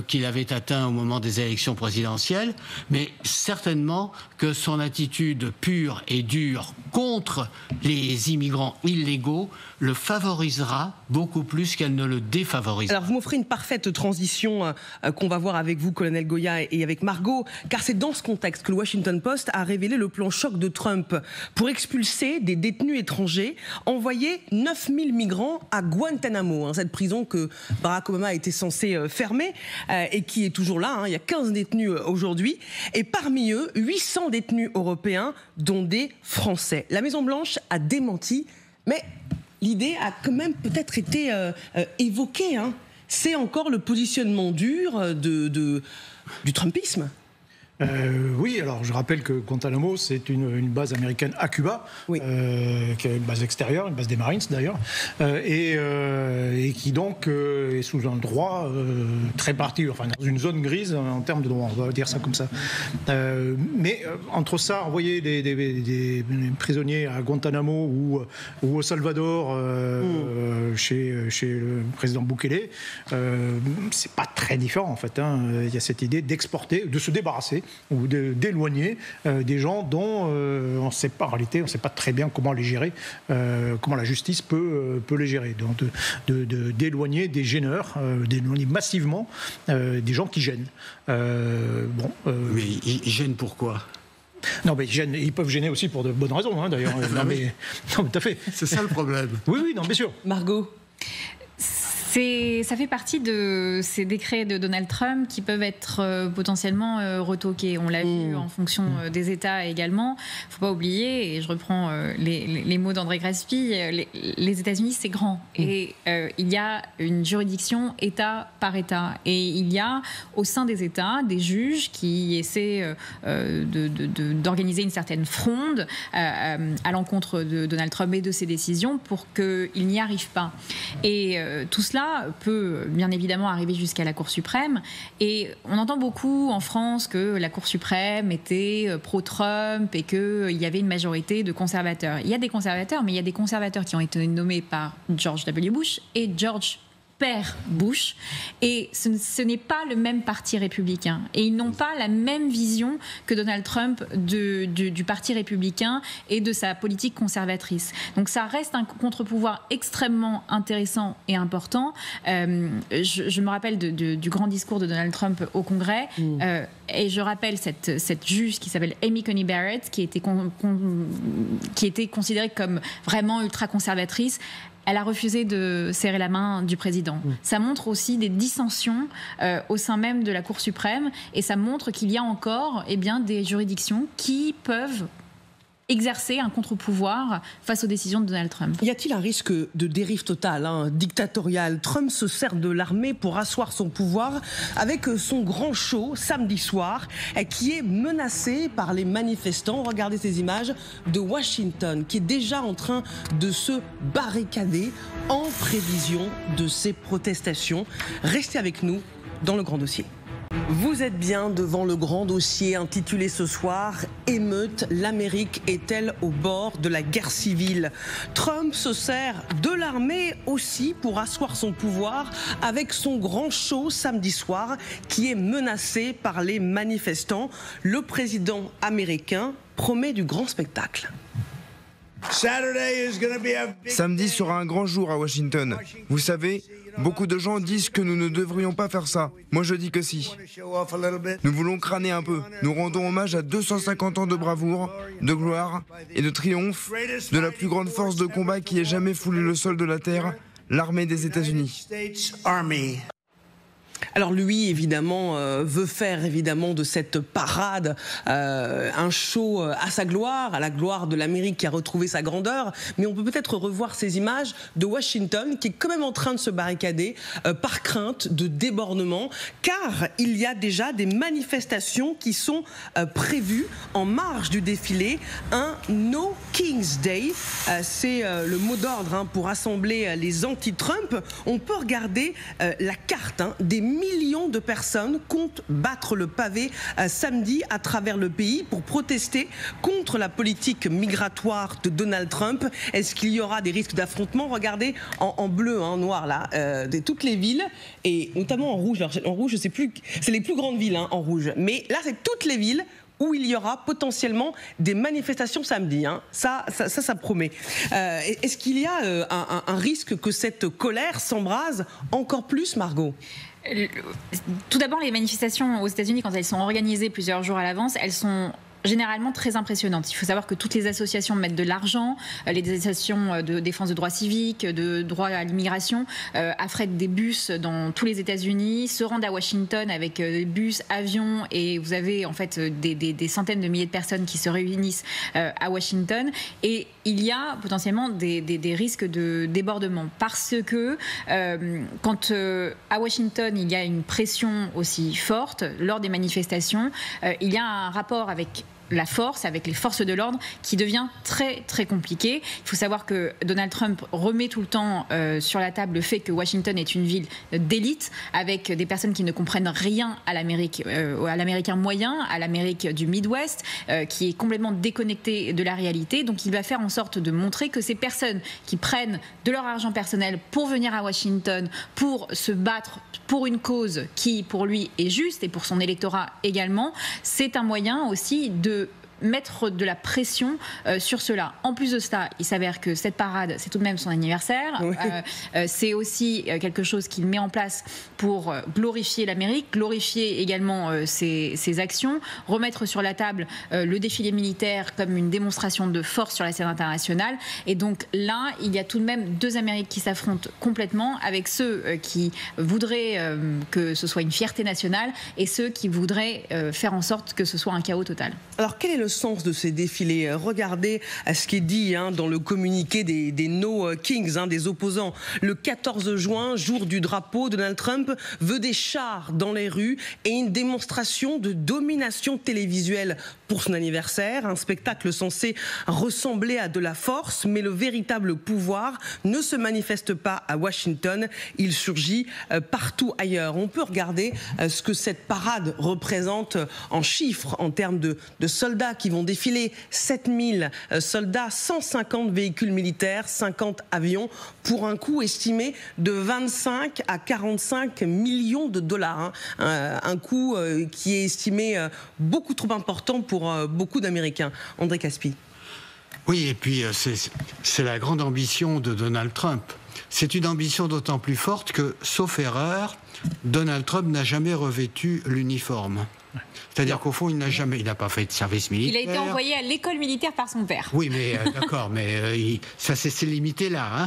S4: qu'il avait atteint au moment des élections présidentielles, mais certainement que son attitude pure et dure contre les immigrants illégaux le favorisera beaucoup plus qu'elle ne le défavorisera.
S1: Alors, vous m'offrez une parfaite transition qu'on va voir avec vous, colonel Goya, et avec Margot, car c'est dans ce contexte que le Washington Post a révélé le plan choc de Trump pour expulser des détenus étrangers, envoyer 9000 migrants à Guantanamo, cette prison que Barack Obama était censé fermer et qui est toujours là. Il y a 15 détenus aujourd'hui, et parmi eux, 800 détenus européens, dont des Français. La Maison-Blanche a démenti, mais l'idée a quand même peut-être été évoquée. C'est encore le positionnement dur du Trumpisme.
S6: Oui, alors je rappelle que Guantanamo, c'est une base américaine à Cuba, qui est une base extérieure, une base des Marines d'ailleurs, et qui donc est sous un droit très particulier, enfin dans une zone grise en termes de droit, on va dire ça comme ça. Mais entre ça, envoyer des prisonniers à Guantanamo ou au Salvador chez le président Bukele, c'est pas très différent en fait. Il y a cette idée d'exporter, de se débarrasser ou d'éloigner des gens dont on ne sait pas, en réalité, on ne sait pas très bien comment les gérer, comment la justice peut les gérer. Donc d'éloigner des gêneurs, d'éloigner massivement des gens qui gênent.
S4: Mais ils gênent pourquoi ?
S6: Non, mais ils peuvent gêner aussi pour de bonnes raisons, d'ailleurs. Non, mais tout à fait.
S4: C'est ça le problème.
S6: Oui, non, bien sûr.
S1: Margot ?
S8: Ça fait partie de ces décrets de Donald Trump qui peuvent être potentiellement retoqués. On l'a vu en fonction des États également. Il ne faut pas oublier, et je reprends les mots d'André Caspy, les États-Unis, c'est grand. Et il y a une juridiction État par État. Et il y a au sein des États des juges qui essaient d'organiser une certaine fronde à l'encontre de Donald Trump et de ses décisions pour qu'il n'y arrive pas. Et tout cela peut bien évidemment arriver jusqu'à la Cour suprême. Et on entend beaucoup en France que la Cour suprême était pro-Trump et qu'il y avait une majorité de conservateurs. Il y a des conservateurs, mais il y a des conservateurs qui ont été nommés par George W. Bush et George père Bush, et ce n'est pas le même parti républicain. Et ils n'ont pas la même vision que Donald Trump du parti républicain et de sa politique conservatrice. Donc ça reste un contre-pouvoir extrêmement intéressant et important. Je me rappelle du grand discours de Donald Trump au Congrès, et je rappelle cette juge qui s'appelle Amy Coney Barrett, qui était considérée comme vraiment ultra-conservatrice. Elle a refusé de serrer la main du président. Ça montre aussi des dissensions au sein même de la Cour suprême, et ça montre qu'il y a encore des juridictions qui peuvent exercer un contre-pouvoir face aux décisions de Donald Trump.
S1: Y a-t-il un risque de dérive totale, dictatoriale? Trump se sert de l'armée pour asseoir son pouvoir avec son grand show samedi soir, qui est menacé par les manifestants. Regardez ces images de Washington qui est déjà en train de se barricader en prévision de ces protestations. Restez avec nous dans le grand dossier. Vous êtes bien devant le grand dossier intitulé ce soir « Émeute, l'Amérique est-elle au bord de la guerre civile ?» Trump se sert de l'armée aussi pour asseoir son pouvoir avec son grand show samedi soir qui est menacé par les manifestants. Le président américain promet du grand spectacle.
S13: Samedi sera un grand jour à Washington. Vous savez, beaucoup de gens disent que nous ne devrions pas faire ça. Moi, je dis que si. Nous voulons crâner un peu. Nous rendons hommage à 250 ans de bravoure, de gloire et de triomphe de la plus grande force de combat qui ait jamais foulé le sol de la terre, l'armée des États-Unis.
S1: Alors lui, évidemment, veut faire évidemment de cette parade un show à sa gloire, à la gloire de l'Amérique qui a retrouvé sa grandeur. Mais on peut peut-être revoir ces images de Washington qui est quand même en train de se barricader par crainte de débordement, car il y a déjà des manifestations qui sont prévues en marge du défilé. Un No King's Day, c'est le mot d'ordre pour rassembler les anti-Trump. On peut regarder la carte des millions de personnes comptent battre le pavé samedi à travers le pays pour protester contre la politique migratoire de Donald Trump. Est-ce qu'il y aura des risques d'affrontement? Regardez en bleu, en noir là, de toutes les villes, et notamment en rouge. Alors, en rouge, je sais plus, c'est les plus grandes villes en rouge, mais là c'est toutes les villes où il y aura potentiellement des manifestations samedi. Ça promet. Est-ce qu'il y a un risque que cette colère s'embrase encore plus, Margot?
S8: Tout d'abord, les manifestations aux États-Unis, quand elles sont organisées plusieurs jours à l'avance, elles sont généralement très impressionnante. Il faut savoir que toutes les associations mettent de l'argent, les associations de défense de droits civiques, de droits à l'immigration, affrètent des bus dans tous les États-Unis, se rendent à Washington avec bus, avions, et vous avez en fait des centaines de milliers de personnes qui se réunissent à Washington, et il y a potentiellement des risques de débordement parce que quand à Washington il y a une pression aussi forte lors des manifestations, il y a un rapport avec la force, avec les forces de l'ordre, qui devient très très compliqué. Il faut savoir que Donald Trump remet tout le temps sur la table le fait que Washington est une ville d'élite, avec des personnes qui ne comprennent rien à l'Amérique, à l'américain moyen, à l'Amérique du Midwest, qui est complètement déconnectée de la réalité. Donc il va faire en sorte de montrer que ces personnes qui prennent de leur argent personnel pour venir à Washington, pour se battre pour une cause qui pour lui est juste et pour son électorat également, c'est un moyen aussi de mettre de la pression sur cela. En plus de cela, il s'avère que cette parade, c'est tout de même son anniversaire. Oui. C'est aussi quelque chose qu'il met en place pour glorifier l'Amérique, glorifier également ses actions, remettre sur la table le défilé militaire comme une démonstration de force sur la scène internationale. Et donc là, il y a tout de même deux Amériques qui s'affrontent complètement, avec ceux qui voudraient que ce soit une fierté nationale et ceux qui voudraient faire en sorte que ce soit un chaos total.
S1: Alors quel est le sens de ces défilés? Regardez ce qui est dit dans le communiqué des No Kings, des opposants. Le 14 juin, jour du drapeau, Donald Trump veut des chars dans les rues et une démonstration de domination télévisuelle pour son anniversaire. Un spectacle censé ressembler à de la force, mais le véritable pouvoir ne se manifeste pas à Washington, il surgit partout ailleurs. On peut regarder ce que cette parade représente en chiffres, en termes de soldats qui vont défiler, 7000 soldats, 150 véhicules militaires, 50 avions, pour un coût estimé de 25 à 45 millions de dollars. Un coût qui est estimé beaucoup trop important pour beaucoup d'Américains. André Caspi.
S4: Oui, et puis c'est la grande ambition de Donald Trump. C'est une ambition d'autant plus forte que, sauf erreur, Donald Trump n'a jamais revêtu l'uniforme. C'est-à-dire qu'au fond, il n'a pas fait de service militaire.
S8: Il a été envoyé à l'école militaire par son père.
S4: Oui, mais d'accord, mais ça c'est limité là. Hein.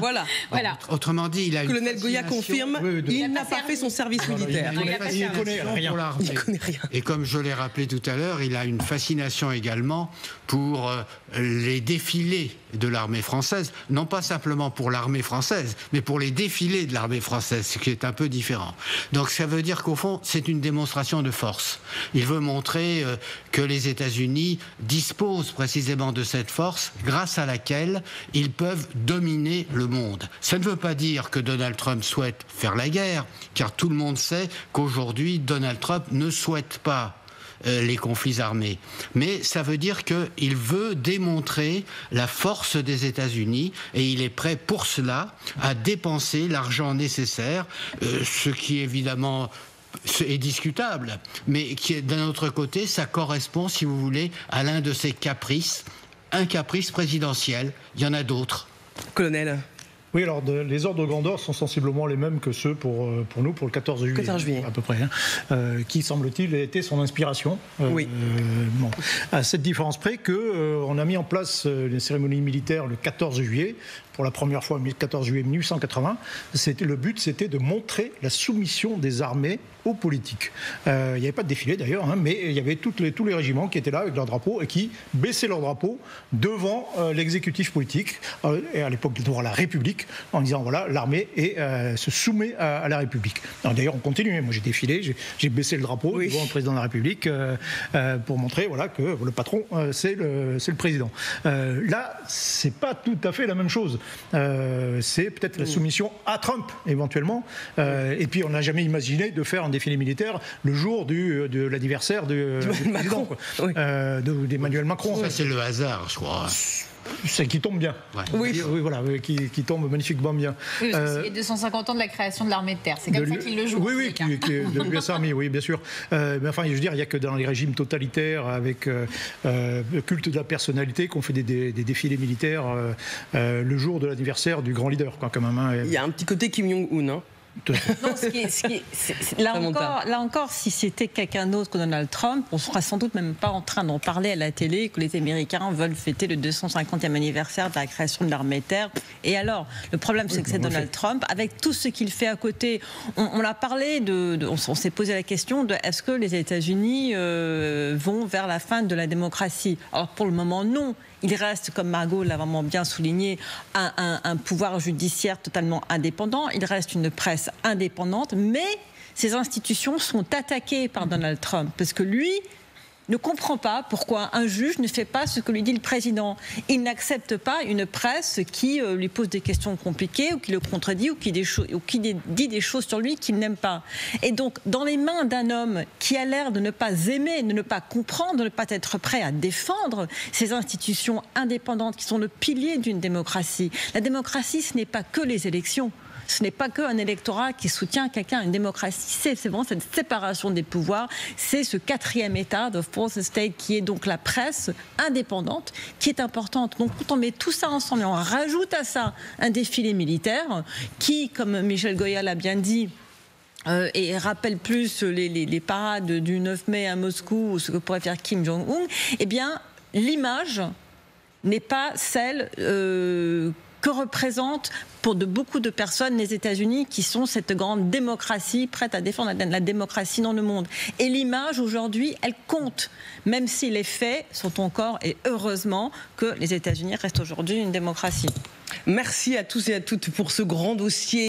S1: Voilà.
S4: Autrement dit, il a
S1: une Colonel Goya confirme, il n'a pas fait son service militaire.
S6: Il ne connaît rien.
S4: Et comme je l'ai rappelé tout à l'heure, il a une fascination également pour les défilés de l'armée française. Non pas simplement pour l'armée française, mais pour les défilés de l'armée française, ce qui est un peu différent. Donc ça veut dire qu'au fond, c'est une démonstration de force. Il veut montrer que les États-Unis disposent précisément de cette force grâce à laquelle ils peuvent dominer le monde. Ça ne veut pas dire que Donald Trump souhaite faire la guerre, car tout le monde sait qu'aujourd'hui, Donald Trump ne souhaite pas les conflits armés. Mais ça veut dire qu'il veut démontrer la force des États-Unis et il est prêt pour cela à dépenser l'argent nécessaire, ce qui évidemment est discutable, mais qui, d'un autre côté, ça correspond, si vous voulez, à l'un de ses caprices, un caprice présidentiel. Il y en a d'autres.
S1: Colonel.
S6: Oui, alors les ordres de grandeur sont sensiblement les mêmes que ceux pour nous, pour le 14 juillet.
S1: 14 juillet.
S6: À peu près, qui, semble-t-il, a été son inspiration.
S1: Oui.
S6: Bon, à cette différence près qu'on a mis en place les cérémonies militaires le 14 juillet, pour la première fois, le 14 juillet 1880. Le but, c'était de montrer la soumission des armées aux politiques. Il n'y avait pas de défilé d'ailleurs, mais il y avait tous les régiments qui étaient là avec leur drapeau et qui baissaient leur drapeau devant l'exécutif politique, et à l'époque devant la République, en disant voilà, l'armée se soumet à la République. D'ailleurs, on continue. Moi, j'ai défilé, j'ai baissé le drapeau devant le président de la République pour montrer voilà, que le patron, c'est le président. Là, c'est pas tout à fait la même chose. C'est peut-être la soumission à Trump, éventuellement. Et puis, on n'a jamais imaginé de faire un défilé militaire le jour de l'anniversaire du président, d'Emmanuel Macron.
S4: Ça, c'est le hasard, je crois.
S6: C'est qui tombe bien.
S4: Ouais.
S6: Oui, voilà, qui tombe magnifiquement bien.
S8: Oui, parce que c'est les 250 ans de la création de l'armée de terre. C'est comme ça qu'il le joue.
S6: Oui, qui est de l'US Army, oui, bien sûr. Mais enfin, je veux dire, il n'y a que dans les régimes totalitaires avec le culte de la personnalité qu'on fait des défilés militaires le jour de l'anniversaire du grand leader, quoi, quand même. Hein.
S1: Il y a un petit côté Kim Jong-un, hein.
S5: Non, là encore, si c'était quelqu'un d'autre que Donald Trump, on ne sera sans doute même pas en train d'en parler à la télé, que les Américains veulent fêter le 250e anniversaire de la création de l'armée de terre. Et alors, le problème, c'est que c'est Donald Trump, avec tout ce qu'il fait à côté. On a parlé on s'est posé la question de est-ce que les États-Unis vont vers la fin de la démocratie? Alors, pour le moment, non. Il reste, comme Margot l'a vraiment bien souligné, un pouvoir judiciaire totalement indépendant. Il reste une presse indépendante, mais ces institutions sont attaquées par Donald Trump, parce que lui ne comprend pas pourquoi un juge ne fait pas ce que lui dit le président. Il n'accepte pas une presse qui lui pose des questions compliquées, ou qui le contredit, ou qui dit des choses sur lui qu'il n'aime pas. Et donc, dans les mains d'un homme qui a l'air de ne pas aimer, de ne pas comprendre, de ne pas être prêt à défendre ces institutions indépendantes qui sont le pilier d'une démocratie. La démocratie, ce n'est pas que les élections. Ce n'est pas qu'un électorat qui soutient quelqu'un. Une démocratie, c'est vraiment cette séparation des pouvoirs. C'est ce quatrième état de fourth state qui est donc la presse indépendante, qui est importante. Donc quand on met tout ça ensemble et on rajoute à ça un défilé militaire qui, comme Michel Goya l'a bien dit, et rappelle plus les parades du 9 mai à Moscou, ou ce que pourrait faire Kim Jong-un, eh bien, l'image n'est pas celle que représentent pour beaucoup de personnes les États-Unis, qui sont cette grande démocratie prête à défendre la démocratie dans le monde. Et l'image aujourd'hui, elle compte, même si les faits sont encore, et heureusement, que les États-Unis restent aujourd'hui une démocratie.
S1: Merci à tous et à toutes pour ce grand dossier.